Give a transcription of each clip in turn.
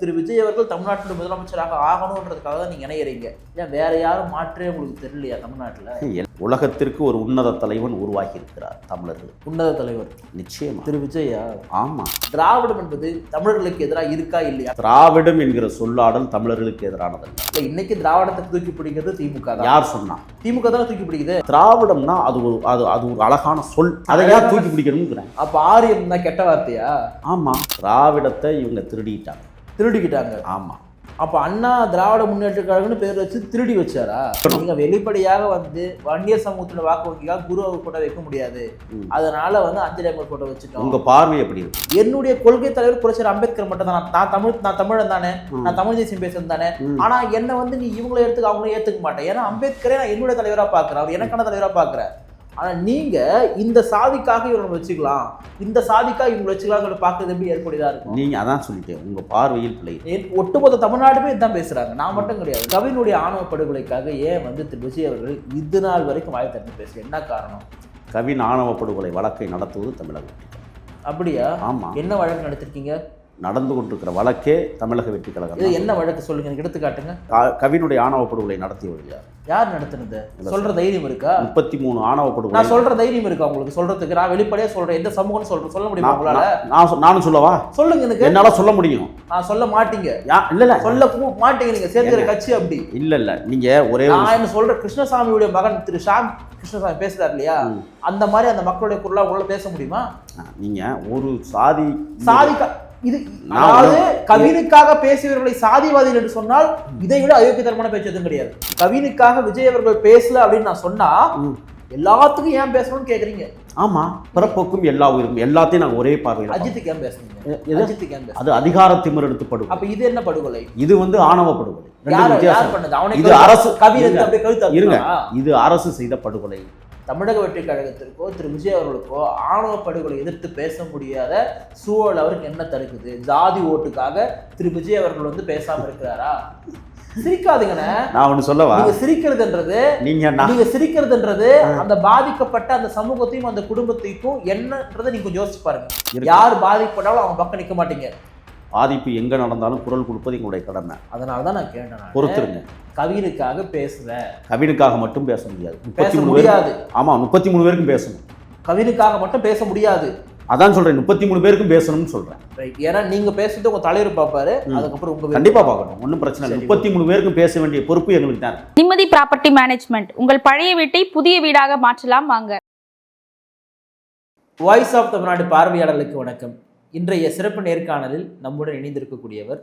திரு விஜய் அவர்கள் தமிழ்நாட்டின் முதலமைச்சராக ஆகணுன்றதுக்காக தான் நீங்க இணையறீங்க. ஏன் வேற யாரும் மாற்றே உங்களுக்கு தெரியலையா தமிழ்நாட்டுல? உன்னத தலைவர் நிச்சயமா திரு விஜயா? ஆமா. திராவிடம் என்பது தமிழர்களுக்கு எதிராக இருக்கா இல்லையா? திராவிடம் என்கிற சொல்லாடல் தமிழர்களுக்கு எதிரானதல்ல. இன்னைக்கு திராவிடத்தை தூக்கி பிடிக்கிறது திமுக தான். யார் சொன்னா? திமுக தானே தூக்கி பிடிக்குது. திராவிடம்னா அது ஒரு அழகான சொல். அதை யார் தூக்கி பிடிக்கணும்ங்கிறேன். அப்ப ஆரியம் தான் கெட்ட வார்த்தையா? ஆமா. திராவிடத்தை இவங்க திருடிக்கிட்டாங்க. ஆமா. அப்ப அண்ணா திராவிட முன்னேற்ற கழகம்னு பேர் வச்சு திருடி வச்சாரா? நீங்க வெளிப்படையாக வன்னியர் சமூகத்தோட வாக்கு வங்கிக்காக குரு போட்டோ வைக்க முடியாது, அதனால அஞ்சலி அம்மா போட்டோ வச்சுட்டோம். உங்க பார்வை எப்படி இருக்கு? என்னுடைய கொள்கை தலைவர் புரட்சியர் அம்பேத்கர் மட்டும் தான். நான் தமிழன் தானே, நான் தமிழ் தேசியம் பேசுறது தானே. ஆனா என்ன நீ இவங்களை எடுத்துக்க அவங்களே ஏத்துக்க மாட்டேன். ஏன்னா அம்பேத்கரே நான் என்னுடைய தலைவரா பாக்குறேன், அவர் எனக்கான தலைவரா பாக்குறேன். ஆனா நீங்க இந்த சாதிக்காக இவங்களை வச்சுக்கலாம், இந்த சாதிக்காக இவங்களை வச்சுக்கலாம் பாக்குறது எப்படி ஏற்புடையதா இருக்கும்? நீங்க அதான் சொல்லிட்டேன், உங்க பார்வையில் பிள்ளை. ஒட்டுமொத்த தமிழ்நாடுமே இதுதான் பேசுறாங்க, நான் மட்டும் கிடையாது. கவினுடைய ஆணவ படுகொலைக்காக ஏன் திரு விஜய் அவர்கள் இது நாள் வரைக்கும் வாய் திறந்து பேசல? என்ன காரணம்? கவின் ஆணவ படுகொலை வழக்கை நடத்துவது தமிழகம். அப்படியா? ஆமா. என்ன வழக்கு நடத்திருக்கீங்க? நடந்து கொண்டிருக்கிற வழக்கே தமிழக வெற்றி கழகம். இது என்ன வழக்கு சொல்லுங்க, எனக்கு எடுத்துக்காட்டுங்க. கவினுடைய ஆணவ படுகொலை நடத்தியவர் யார் நடத்துனது? சொல்ற தைரியம் இருக்கா? 33 ஆணவ படுகொலை. நான் சொல்ற தைரியம் இருக்கா உங்களுக்கு சொல்றதுக்கு? நான் வெளிப்படையா சொல்றேன், எந்த சமூகம் சொல்ல முடியுமா உங்களால? நானும் சொல்லவா? சொல்லுங்க. எனக்கு என்னால சொல்ல முடியும். சொல்ல மாட்டீங்க. இல்ல சொல்ல மாட்டீங்க. நீங்க சேர்க்கிற கட்சி அப்படி இல்ல. நீங்க ஒரே நான் என்ன சொல்ற, கிருஷ்ணசாமியுடைய மகன் திரு ஷாம் கிருஷ்ணசாமி பேசுறாரு இல்லையா, அந்த மாதிரி அந்த மக்களுடைய குரலா உங்களால பேச முடியுமா? நீங்க ஒரு சாதி இது அதாவது கவினுக்காக பேசியவர்களை சாதிவாதிகள் என்று சொன்னால் இதை விட அயோக்கியத்தனமான பேச்சு எதுவும் கிடையாது. கவினுக்காக விஜய் அவர்கள் பேசல அப்படின்னு நான் சொன்னா எல்லாத்துக்கும் ஏன் பேசணும்னு கேக்குறீங்க? ஆமா, பிறப்போக்கும் எல்லா உயிருக்கும் எல்லாத்தையும் நாங்க ஒரே பார்வையில். அஜித்துக்கு ஏன் பேசுறீங்க? அஜித்துக்கு ஏன் பேச? அது அதிகார திமிர் எடுத்து படுகொலை. அப்ப இது என்ன படுகொலை? இது ஆணவ படுகொலை. யார் பண்ணது? அவனுக்கு இது அரசு கவின் அப்படியே கழுத்து இருங்க. இது அரசு செய்த படுகொலை. தமிழக வெற்றி கழகத்திற்கோ திரு விஜய் அவர்களுக்கோ ஆணவ படுகொலை எதிர்த்து பேச முடியாத சூழல் அவருக்கு என்ன தடுக்குது? ஜாதி ஓட்டுக்காக திரு விஜய் அவர்கள் பேசாம இருக்கிறாரா? சிரிக்காதீங்கண்ணே. நான் ஒண்ணு சொல்லவா? நீங்க சிரிக்கிறதுன்றது அந்த பாதிக்கப்பட்ட அந்த சமூகத்தையும் அந்த குடும்பத்தையும் என்னன்றதை நீங்க கொஞ்சம் யோசிச்சு பாருங்க. யார் பாதிக்கப்பட்டாலும் அவங்க பக்கம் நிக்க மாட்டீங்க. பாதிப்பு எங்க நடந்தாலும் குரல் கொடுப்பது எங்களுடைய கடமை. அதனாலதான் நான் கேட்டேன். பொறுத்துருங்க. கவினுக்காக பேசல. கவினுக்காக மட்டும் பேச முடியாது. பேச முடியாது. ஆமா, 33 பேருக்கும் பேசணும். கவினுக்காக மட்டும் பேச முடியாது. அதான் சொல்றேன், 33 பேருக்கும் பேசணும்னு சொல்றேன். ஏன்னா நீங்க பேசுறது உங்க தலைவர் பாப்பாரு, அதுக்கப்புறம் உங்க கண்டிப்பா பார்க்கணும், ஒன்றும் பிரச்சனை இல்லை. 33 பேருக்கும் பேச வேண்டிய பொறுப்பு எங்களுக்கு தான். நிம்மதி ப்ராப்பர்ட்டி மேனேஜ்மெண்ட், உங்கள் பழைய வீட்டை புதிய வீடாக மாற்றலாம் வாங்க. வாய்ஸ் ஆஃப் தமிழ்நாடு பார்வையாளர்களுக்கு வணக்கம். இன்றைய சிறப்பு நேர்காணலில் நம்முடன் இணைந்திருக்கக்கூடியவர்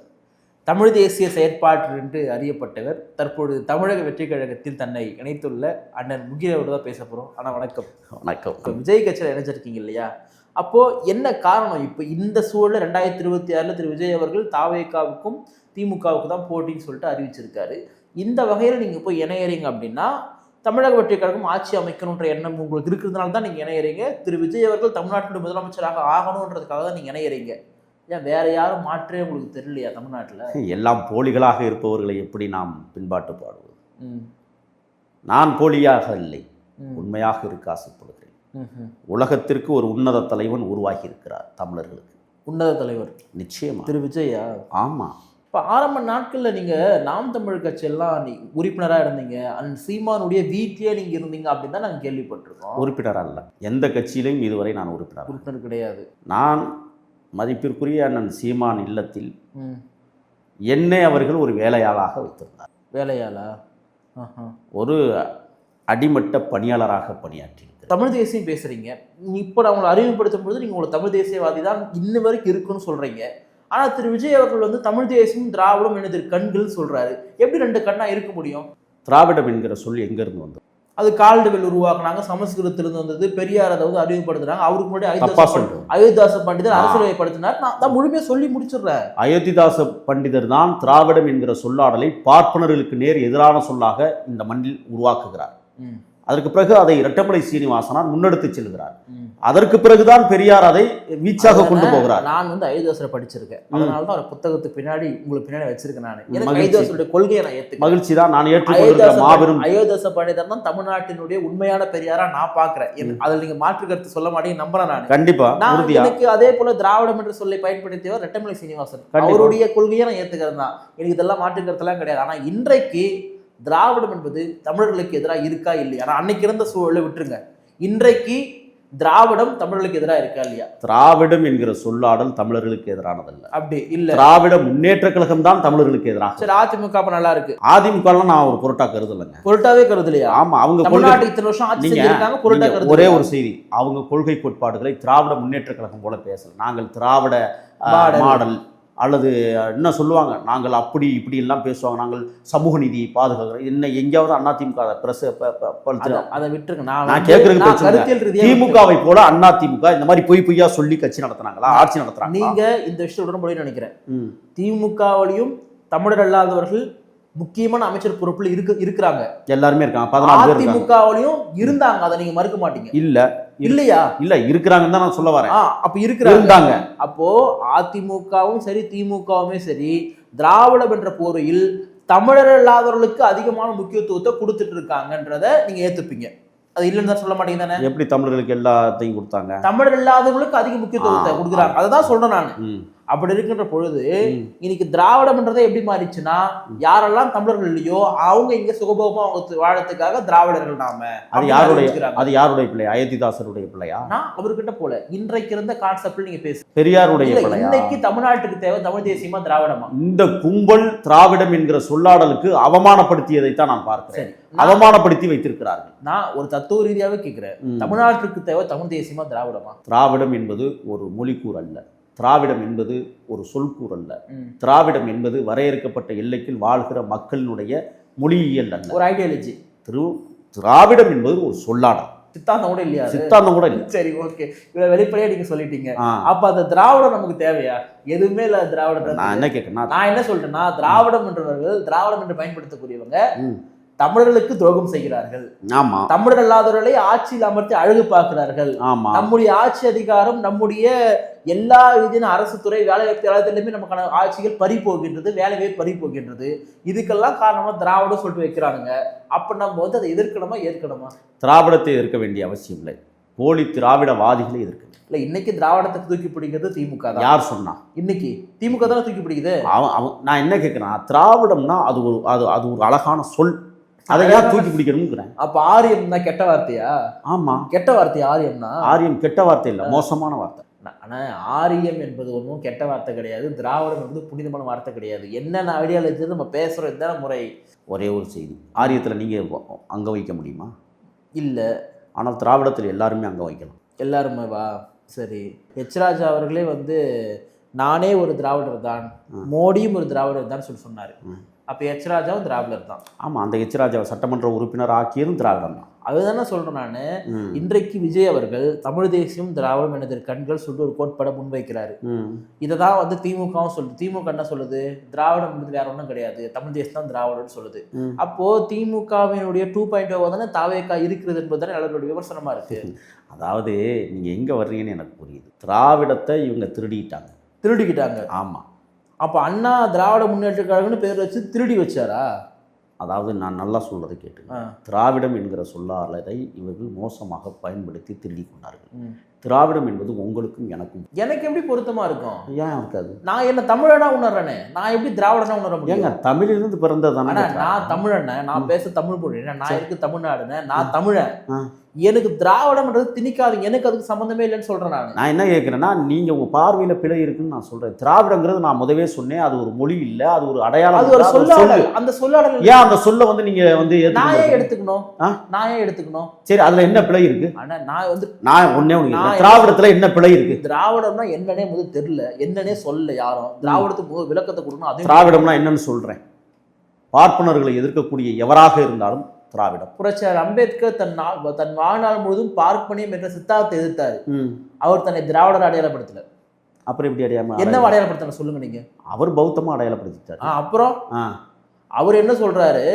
தமிழ் தேசிய செயற்பாட்டு என்று அறியப்பட்டவர், தற்பொழுது தமிழக வெற்றி கழகத்தில் தன்னை இணைத்துள்ள அண்ணன் முகிலோடு தான் பேச போகிறோம். ஆனால் வணக்கம். வணக்கம். விஜய் கட்சியில் இணைஞ்சிருக்கீங்க இல்லையா? அப்போது என்ன காரணம்? இப்போ இந்த சூழலில் 2026 திரு விஜய் அவர்கள் தாவேகாவுக்கும் திமுகவுக்கு தான் போட்டின்னு சொல்லிட்டு அறிவிச்சிருக்காரு. இந்த வகையில் நீங்கள் போய் இணையறீங்க அப்படின்னா தமிழக வெற்றி கழகம் ஆட்சி அமைக்கணுன்ற எண்ணம் உங்களுக்கு இருக்கிறதுனால தான் நீங்கள் இணையறீங்க. திரு விஜய் அவர்கள் தமிழ்நாட்டின் முதலமைச்சராக ஆகணுன்றதுக்காக தான் நீங்கள் இணையறீங்க. ஏன் வேற யாரும் மாற்றே உங்களுக்கு தெரியலையா தமிழ்நாட்டில்? எல்லாம் போலிகளாக இருப்பவர்களை எப்படி நாம் பின்பாட்டு பாடுவது? நான் போலியாக இல்லை, உண்மையாக இருக்க ஆசைப்படுகிறேன். உலகத்திற்கு ஒரு உன்னத தலைவன் உருவாகி இருக்கிறார் தமிழர்களுக்கு. உன்னத தலைவர் நிச்சயமா திரு விஜயா? ஆமா. இப்போ ஆரம்ப நாட்களில் நீங்கள் நாம் தமிழ் கட்சியெல்லாம் உறுப்பினராக இருந்தீங்க, அந்த சீமானுடைய வீட்டிலே நீங்கள் இருந்தீங்க அப்படின்னு தான் நாங்கள் கேள்விப்பட்டிருக்கோம். உறுப்பினராக இல்லை, எந்த கட்சியிலையும் இதுவரை நான் உறுப்பினர் கிடையாது. நான் மதிப்பிற்குரிய அண்ணன் சீமான் இல்லத்தில் என்னை அவர்கள் ஒரு வேலையாளாக வைத்திருந்தார். வேலையாளா? ஒரு அடிமட்ட பணியாளராக பணியாற்றி தமிழ் தேசியம் பேசுறீங்க. இப்போ நான் உங்களை அறிமுகப்படுத்தும் பொழுது நீங்கள் உங்களை தமிழ் தேசியவாதி தான் இன்ன வரைக்கும் இருக்குன்னு சொல்றீங்க. ஆனால் திரு விஜய் அவர்கள் தமிழ் தேசியம் திராவிடம் எனது கண்கள் சொல்றாரு. எப்படி ரெண்டு கண்ணா இருக்க முடியும்? திராவிடம் என்கிற சொல் எங்கிருந்து வந்தது? அது கால்டுவெல் உருவாக்குனாங்க, சமஸ்கிருதத்திலிருந்து வந்தது. பெரியார் அதை அறிமுகப்படுத்தினாங்க. அவருக்கு முன்னாடி அயோத்திதாச பண்டிதர் அரசியலைப்படுத்தினார். நான் தான் முழுமையாக சொல்லி முடிச்சிடுறேன். அயோத்திதாச பண்டிதர் தான் திராவிடம் என்கிற சொல்லாடலை பார்ப்பனர்களுக்கு நேர் எதிரான சொல்லாக இந்த மண்ணில் உருவாக்குகிறார். அதற்கு பிறகு அதை இரட்டமலை சீனிவாசனார் முன்னெடுத்து செல்கிறார். அதற்கு பிறகுதான் பெரியார் அதை வீச்சாக கொண்டு போகிறார். நான் வந்து அயோத்தியாசரை படிச்சிருக்கேன், அதனாலதான் ஒரு புத்தகத்துக்கு பின்னாடி உங்களுக்கு பின்னாடி வச்சிருக்கேன். நான் எனக்கு அயோத்தியாசருடைய கொள்கையை நான் ஏத்துக்கிறேன். மகிழ்ச்சி தான். நான் ஏற்றுக்கொண்டிருக்கிற மாபெரும் அயோத்தியாச பண்டிதர் தான் தமிழ்நாட்டினுடைய உண்மையான பெரியாரா நான் பாக்குறேன். அதில் நீங்க மாற்று கருத்து சொல்ல மாட்டேங்க, நம்புறேன் நான். கண்டிப்பா எனக்கு அதே போல திராவிடம் என்ற சொல்லை பயன்படுத்தியவர் இரட்டமலை சீனிவாசன், அவருடைய கொள்கையை நான் ஏத்துக்கிறது தான். எனக்கு இதெல்லாம் மாற்று கருத்தெல்லாம் கிடையாது. ஆனா இன்றைக்கு திராவிடம் என்பது தமிழர்களுக்கு எதிராக இருக்கா இல்லையா? ஆனா அன்னைக்கு இருந்த சூழலை விட்டுருங்க, இன்றைக்கு திராவிடம் தமிழர்களுக்கு எதிராக இருக்கா இல்லையா? திராவிடம் என்கிற சொல்லாடல் தமிழர்களுக்கு எதிரானதல்ல. அப்படி இல்ல, திராவிட முன்னேற்ற கழகம் தான் தமிழர்களுக்கு எதிராக. சரி, அதிமுக நல்லா இருக்கு. அதிமுக நான் ஒரு பொருட்டா கருதலைங்க. பொருட்டாவே கருதலையா? ஆமா, அவங்க தமிழ்நாட்டுக்கு இத்தனை வருஷம் ஆட்சி செஞ்சிருக்காங்க, பொருட்டா கருதலையா? ஒரே ஒரு செய்தி, அவங்க கொள்கை கோட்பாடுகளை திராவிட முன்னேற்ற கழகம் போல பேசல. நாங்கள் திராவிட மாடல் அல்லது என்ன சொல்லுவாங்க, நாங்கள் அப்படி இப்படி எல்லாம் பேசுவாங்க, நாங்கள் சமூக நீதியை பாதுகாக்கிறோம். என்ன எங்கேயாவது அதிமுக அதை விட்டுருங்க. நான் கேட்கறதுக்கு திமுகவை போல அதிமுக இந்த மாதிரி பொய்யா சொல்லி கட்சி நடத்துனாங்களா, ஆட்சி நடத்துறாங்க? நீங்க இந்த விஷயம் உடன்படி நினைக்கிறேன். திமுகவிலையும் தமிழர் அல்லாதவர்கள் முக்கியமான அமைச்சர் பொறுப்புல இருக்கிறாங்க, எல்லாருமே இருக்காங்க. 14 பேர் அதிமுகவிலையும் இருந்தாங்க, அதை நீங்க மறுக்க மாட்டீங்க. இல்லையா? இல்ல, இருக்கிறாங்கன்னு தான் நான் சொல்ல வரேன். அப்ப இருக்கிறாங்க. அப்போ அதிமுகவும் சரி திமுகவுமே சரி திராவிடம் என்ற போரையில் தமிழர் இல்லாதவர்களுக்கு அதிகமான முக்கியத்துவத்தை கொடுத்துட்டு இருக்காங்கன்றத நீங்க ஏத்துப்பீங்க. அது இல்லைன்னு தான் சொல்ல மாட்டீங்க தானே? எப்படி தமிழர்களுக்கு எல்லாத்தையும் கொடுத்தாங்க? தமிழர் இல்லாதவர்களுக்கு அதிக முக்கியத்துவத்தை கொடுக்குறாங்க, அதை தான் சொல்றேன் நான். அப்படி இருக்கின்ற பொழுது இன்னைக்கு திராவிடம்ன்றதை எப்படி மாறிச்சுன்னா, யாரெல்லாம் தமிழர்கள் இல்லையோ அவங்க இங்க சுகபோகமா அவங்க வாழறதுக்காக திராவிடர்கள் நாம. அது யாருடைய பிள்ளை? அயோத்திதாசருடைய பிள்ளையா? நான் அவர்கிட்ட போல இன்றைக்கு இருந்த கான்செப்ட்ல நீங்க பேசு. பெரியாருடைய பிள்ளையா? இன்னைக்கு தமிழ்நாட்டுக்கு தேவை தமிழ் தேசியமா திராவிடமா? இந்த கும்பல் திராவிடம் என்கிற சொல்லாடலுக்கு அவமானப்படுத்தியதை தான் நான் பார்க்கிறேன். அவமானப்படுத்தி வைத்திருக்கிறார்கள். நான் ஒரு தத்துவ ரீதியாவே கேட்கிறேன், தமிழ்நாட்டுக்கு தேவை தமிழ் தேசியமா திராவிடமா? திராவிடம் என்பது ஒரு மொழிக்கூறு அல்ல, திராவிடம் என்பது ஒரு சொல்கூறு அல்ல, திராவிடம் என்பது வரையறுக்கப்பட்ட எல்லைக்குள் வாழ்கிற மக்களினுடைய மொழியியல் அல்ல, ஒரு ஐடியாலஜி. திராவிடம் என்பது ஒரு சொல்லாடல், சித்தாந்தம் கூட இல்லையா? சித்தாந்தம் கூட இல்லை. சரி, ஓகே, இவ்வளவு வெளிப்படையா நீங்க சொல்லிட்டீங்க. அப்ப அந்த திராவிடம் நமக்கு தேவையா? எதுவுமே இல்ல திராவிடத்தை. நான் என்ன கேட்கறேன், நான் என்ன சொல்றேன்னா, திராவிடம் என்றவர்கள், திராவிடம் என்று பயன்படுத்தக்கூடியவங்க தமிழர்களுக்கு துரோகம் செய்கிறார்கள். ஆமா, தமிழர் அல்லாதவர்களை ஆட்சியில் அமர்த்தி அழகு பார்க்கிறார்கள். ஆமா, நம்முடைய ஆட்சி அதிகாரம், நம்முடைய எல்லா விதமான அரசு துறை வேலை வாய்ப்பு நமக்கான ஆட்சிகள் பறி போகின்றது, வேலைவே பறி போகின்றது. இதுக்கெல்லாம் காரணமா திராவிடம் சொல்லிட்டு வைக்கிறானுங்க. அப்ப நம்ம வந்து அதை எதிர்க்கணுமா ஏற்கணுமா? திராவிடத்தை எதிர்க்க வேண்டிய அவசியம் இல்லை, போலி திராவிடவாதிகளை எதிர்க்கணும். இல்ல, இன்னைக்கு திராவிடத்தை தூக்கி பிடிக்கிறது திமுக தான். யார் சொன்னா? இன்னைக்கு திமுக தானே தூக்கி பிடிக்குது. நான் என்ன கேட்கிறேன், திராவிடம்னா அது ஒரு அழகான சொல், அதை ஏன் தூக்கி பிடிக்கணும்ங்கிறேன். அப்ப ஆரியம் தான் கெட்ட வார்த்தையா? ஆமா, கெட்ட வார்த்தை ஆரியம்னா. ஆரியம் கெட்ட வார்த்தை இல்ல, மோசமான வார்த்தை. ஆனா ஆரியம் என்பது ஒன்றும் கெட்ட வார்த்தை கிடையாது, திராவிடம் என்பது புனிதமான வார்த்தை கிடையாது. என்னென்ன ஐடியாலஜி நம்ம பேசுறோம், இந்த முறை. ஒரே ஒரு செய்தி, ஆரியத்துல நீங்க அங்க வைக்க முடியுமா? இல்ல, ஆனால் திராவிடத்தில் எல்லாருமே அங்க வைக்கலாம். எல்லாருமே வா. சரி, எச் ராஜா அவர்களே வந்து நானே ஒரு திராவிடர் தான், மோடியும் ஒரு திராவிடர் தான் சொன்னாரு. அப்போ எச் ராஜாவும் திராவிடர் தான். ஆமாம், அந்த எச் ராஜாவை சட்டமன்ற உறுப்பினர் ஆக்கியதும் திராவிடம் தான். அதுதானே சொல்கிறேன் நான். இன்றைக்கு விஜய் அவர்கள் தமிழ் தேசியம் திராவிடம் எனது கண்கள் சொல்லிட்டு ஒரு கோட்பாடை முன்வைக்கிறாரு. இதை தான் வந்து திமுகவும் சொல்லுது. திமுக என்ன சொல்லுது? திராவிடம் வந்து வேற ஒன்றும் கிடையாது, தமிழ் தேசம் தான் திராவிடம்னு சொல்லுது. அப்போ திமுகவினுடைய 2.0 தானே தாவேக்கா இருக்கிறது என்பது தானே எல்லாருடைய விமர்சனமா இருக்கு. அதாவது நீங்க எங்க வர்றீங்கன்னு எனக்கு புரியுது. திராவிடத்தை இவங்க திருடிக்கிட்டாங்க. ஆமா, அப்போ அண்ணா திராவிட முன்னேற்ற கழகம்னு பேர் வச்சு திருடி வச்சாரா? அதாவது நான் நல்லா சொல்றதை கேட்டு, திராவிடம் என்கிற சொல்லாளரை இவர்கள் மோசமாக பயன்படுத்தி திருடி கொண்டார்கள். திராவிடம் என்பது உங்களுக்கும் எனக்கும். எனக்கு எப்படி பொருத்தமா இருக்கும்? ஏன் இருக்காது? நான் என்ன தமிழனா உணர்றேனே, நான் எப்படி திராவிடனா உணர முடியும்? ஏங்க, தமிழிலிருந்து பிறந்ததானே. நான் தமிழன, நான் பேச தமிழ் மொழி, நான் இருக்கு தமிழ்நாடுன, நான் தமிழன். எனக்கு திராவிடம்ன்றது திணிக்காதீங்க, எனக்கு அதுக்கு சம்பந்தமே இல்லைன்னு சொல்றேன். நான் என்ன கேட்கிறேன்னா, நீங்க உங்க பார்வையில பிழை இருக்குன்னு நான் சொல்றேன். திராவிடங்கிறது நான் முதவே சொன்னேன், அது ஒரு மொழி இல்ல, அது ஒரு அடையாளம், அது ஒரு சொல்லாடல். அந்த சொல்லாடல் ஏன் அந்த சொல்ல வந்து நீங்க வந்து நான் ஏன் எடுத்துக்கணும்? சரி, அதுல என்ன பிழை இருக்கு? நான் ஒன்னே திராவிடத்துல என்ன பிழை இருக்கு? திராவிடம்னா என்னன்னே முதல் தெரியல, என்னன்னே சொல்ல யாரும். திராவிடத்துக்கு விளக்கத்தை கொடுக்கணும். அது திராவிடம்னா என்னன்னு சொல்றேன். பார்ப்பனர்களை எதிர்க்கக்கூடிய எவராக இருந்தாலும் திராவிடம். புரட்சியாளர் அம்பேத்கர் தன் வாழ்நாள் முழுவதும் பார்ப்பனியம் என்ற சித்தாந்தத்தை எதிர்த்தாரு. அவர் தன்னை திராவிடர் அடையாளப்படுத்தல. அப்புறம் எப்படி என்ன அடையாளப்படுத்த சொல்லுங்க நீங்க? அவர் பௌத்தமா அடையாளப்படுத்திட்டாரு. அப்புறம் அவர் என்ன சொல்றாரு?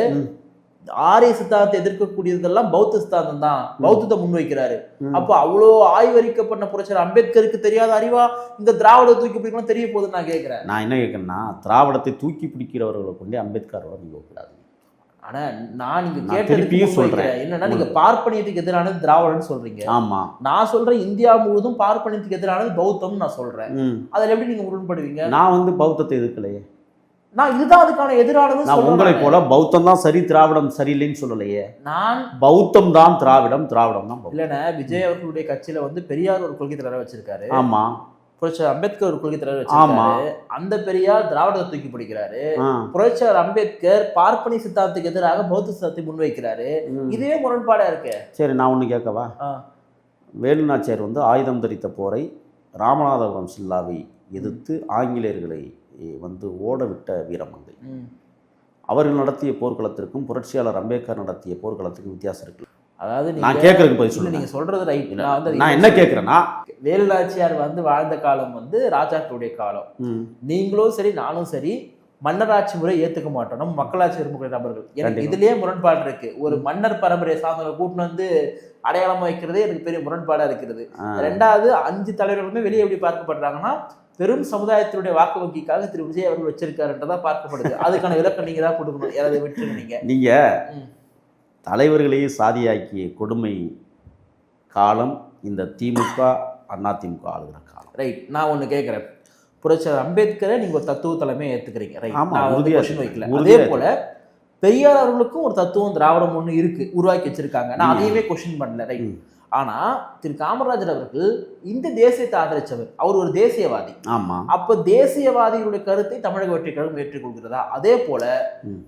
ஆரிய சித்தாந்தத்தை எதிர்க்கக்கூடியதெல்லாம் பௌத்த சித்தாந்தம் தான், பௌத்தத்தை முன்வைக்கிறாரு. அப்போ அவ்வளோ ஆய்வறிக்கப்பட்ட புரட்சியாளர் அம்பேத்கருக்கு தெரியாத அறிவா இந்த திராவிட தூக்கி பிடிக்கணும் தெரிய போகுதுன்னு நான் கேட்கிறேன். நான் என்ன கேட்கறேன்னா, திராவிடத்தை தூக்கி பிடிக்கிறவர்களை கொண்டு அம்பேத்கரோட நீங்க கூடாது. ஆனா நான் நீங்க கேட்டதுக்கு சொல்றேன் என்னன்னா, நீங்க பார்ப்பனியத்துக்கு எதிரானது திராவிடன்னு சொல்றீங்க. ஆமா, நான் சொல்றேன் இந்தியா முழுவதும் பார்ப்பனியத்துக்கு எதிரானது பௌத்தம் நான் சொல்றேன். அதுல எப்படி நீங்க முரண்படுவீங்க? நான் பௌத்தத்தை எதிர்க்கலையே, நான் இதுதான் அதுக்கான எதிரானது. நான் உங்களை போல பௌத்தம் தான் சரி திராவிடம் சரியில்லைன்னு சொல்லலையே. நான் பௌத்தம் தான் திராவிடம், திராவிடம் தான் இல்லைன்னா. விஜய் அவர்களுடைய கட்சியில பெரியார் ஒரு கொள்கை தலைவரை வச்சிருக்காரு. ஆமா, புரட்சியாளர் அம்பேத்கர் ஒரு கொள்கை தலைவர் வச்சிருக்காரு. அந்த பெரியார் திராவிடத்தை தூக்கி பிடிக்கிறாரு. புரட்சியாளர் அம்பேத்கர் பார்ப்பனி சித்தாந்தத்துக்கு எதிராக பௌத்த சித்தாந்தத்தை முன்வைக்கிறாரு. இதுவே முரண்பாடா இருக்கு. சரி, நான் ஒண்ணு கேட்கவா? வேலுநாச்சியார் ஆயுதம் தரித்த போரை, ராமநாதபுரம் சில்லாவை எதிர்த்து ஆங்கிலேயர்களை ஓட விட்ட வீரமங்கை. அவர்கள் நடத்திய போர்க்களத்திற்கும் புரட்சியாளர் அம்பேத்கர் நடத்திய போர்க்களத்துக்கும் வித்தியாசம் இருக்கு. அதாவது நான் கேட்கறதுக்கு பதில் சொல்லுங்க. நீங்க சொல்றது ரைட். நான் என்ன கேட்கிறேன்னா, வேலுநாச்சியார் வாழ்ந்த காலம் ராஜாக்களுடைய காலம். நீங்களும் சரி நானும் சரி மன்னராட்சி முறை ஏத்துக்க மாட்டோம், நம்ம மக்களாட்சி விரும்பக்கூடிய நபர்கள். எனக்கு இதுலயே முரண்பாடு இருக்கு. ஒரு மன்னர் பரம்பரையை சார்ந்தவங்க கூட்டின்னு அடையாளமா வைக்கிறதே எனக்கு பெரிய முரண்பாடா இருக்கிறது. ரெண்டாவது 5 தலைவர்களுமே வெளியே எப்படி பார்க்கப்படுறாங்கன்னா, பெரும் சமுதாயத்தினுடைய வாக்கு வங்கிக்காக திரு விஜய் அவர்கள் வச்சிருக்காருன்றதான் பார்க்கப்படுது. அதுக்கான விளக்கம் நீங்க தான் கொடுக்கணும். யாராவது விட்டுருங்க. நீங்க தலைவர்களையே சாதியாக்கிய கொடுமை காலம் இந்த திமுக அதிமுக ஆளுகிற காலம். ரைட். நான் ஒண்ணு கேட்கிறேன், புரட்சியாளர் அம்பேத்கரை நீங்க ஒரு தத்துவ தலைமையை ஏத்துக்கிறீங்க. ரைட். வைக்கல. அதே போல பெரியார் அவர்களுக்கும் ஒரு தத்துவம் திராவிடம் ஒண்ணு இருக்கு, உருவாக்கி வச்சிருக்காங்க. நான் அதையுமே கொஸ்டின் பண்ணல. ரைட். ஆனா திரு காமராஜர் அவர்கள் இந்த தேசியத்தை ஆதரிச்சவர், அவர் ஒரு தேசியவாதி. ஆமா. அப்ப தேசியவாதிகளுடைய கருத்தை தமிழக வெற்றிக் கழகம் ஏற்றுக்கொள்கிறதா? அதே போல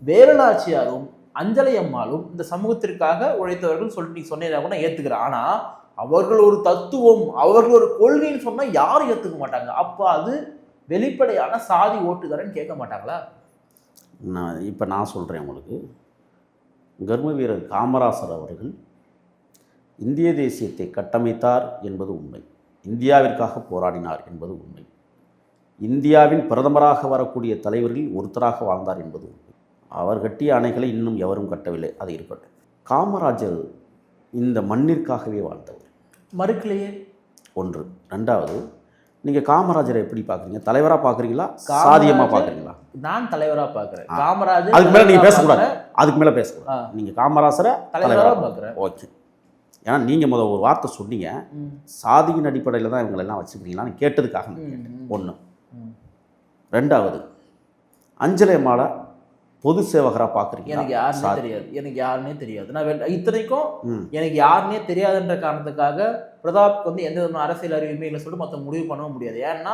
வேலுநாச்சியாரும் அஞ்சலை அம்மாளும் இந்த சமூகத்திற்காக உழைத்தவர்கள் சொல்லி சொன்னதை கூட ஏத்துக்கிறேன். ஆனா அவர்கள் ஒரு தத்துவம், அவர்கள் ஒரு கொள்கைன்னு சொன்னா யாரும் ஏத்துக்க மாட்டாங்க. அப்ப அது வெளிப்படையான சாதி ஓட்டுதாரன்னு கேட்க மாட்டாங்களா? நான் சொல்றேன் உங்களுக்கு, கர்ம வீரர் காமராசர் அவர்கள் இந்திய தேசியத்தை கட்டமைத்தார் என்பது உண்மை, இந்தியாவிற்காக போராடினார் என்பது உண்மை, இந்தியாவின் பிரதமராக வரக்கூடிய தலைவர்களில் ஒருத்தராக வாழ்ந்தார் என்பது உண்மை. அவர் கட்டிய அணைகளை இன்னும் எவரும் கட்டவில்லை, அது இருக்கட்டும். காமராஜர் இந்த மண்ணிற்காகவே வாழ்ந்தவர், மறுக்கலையே. ஒன்று. ரெண்டாவது, நீங்க காமராஜரை எப்படி பாக்குறீங்க? தலைவரா பாக்குறீங்களா, சாதியமா பாக்குறீங்களா? நான் தலைவரா பாக்குறேன். காமராஜர் அதுக்கு மேல நீங்க பேசக்கூடாது, அதுக்கு மேல பேசக்கூடாது. நீங்க காமராஜரை தலைவரா பாக்குறேன். ஓகே. ஏன்னா நீங்க ஒரு வார்த்தை சொன்னீங்க, சாதியின் அடிப்படையில் தான் இவங்களெல்லாம் வச்சுக்கிறீங்களான்னு கேட்டதுக்காக ஒன்று. ரெண்டாவது, அஞ்சலை அம்மாளை பொது சேவகரா பாக்குறீங்க? எனக்கு யாருன்னே தெரியாது, எனக்கு யாருன்னே தெரியாது. நான் இத்தனைக்கும் எனக்கு யாருன்னே தெரியாதுன்ற காரணத்துக்காக பிரதாப் எந்த விதமான அரசியல் அறிவுமே இல்லை சொல்லிட்டு மற்ற முடிவு பண்ணவும் முடியாது. ஏன்னா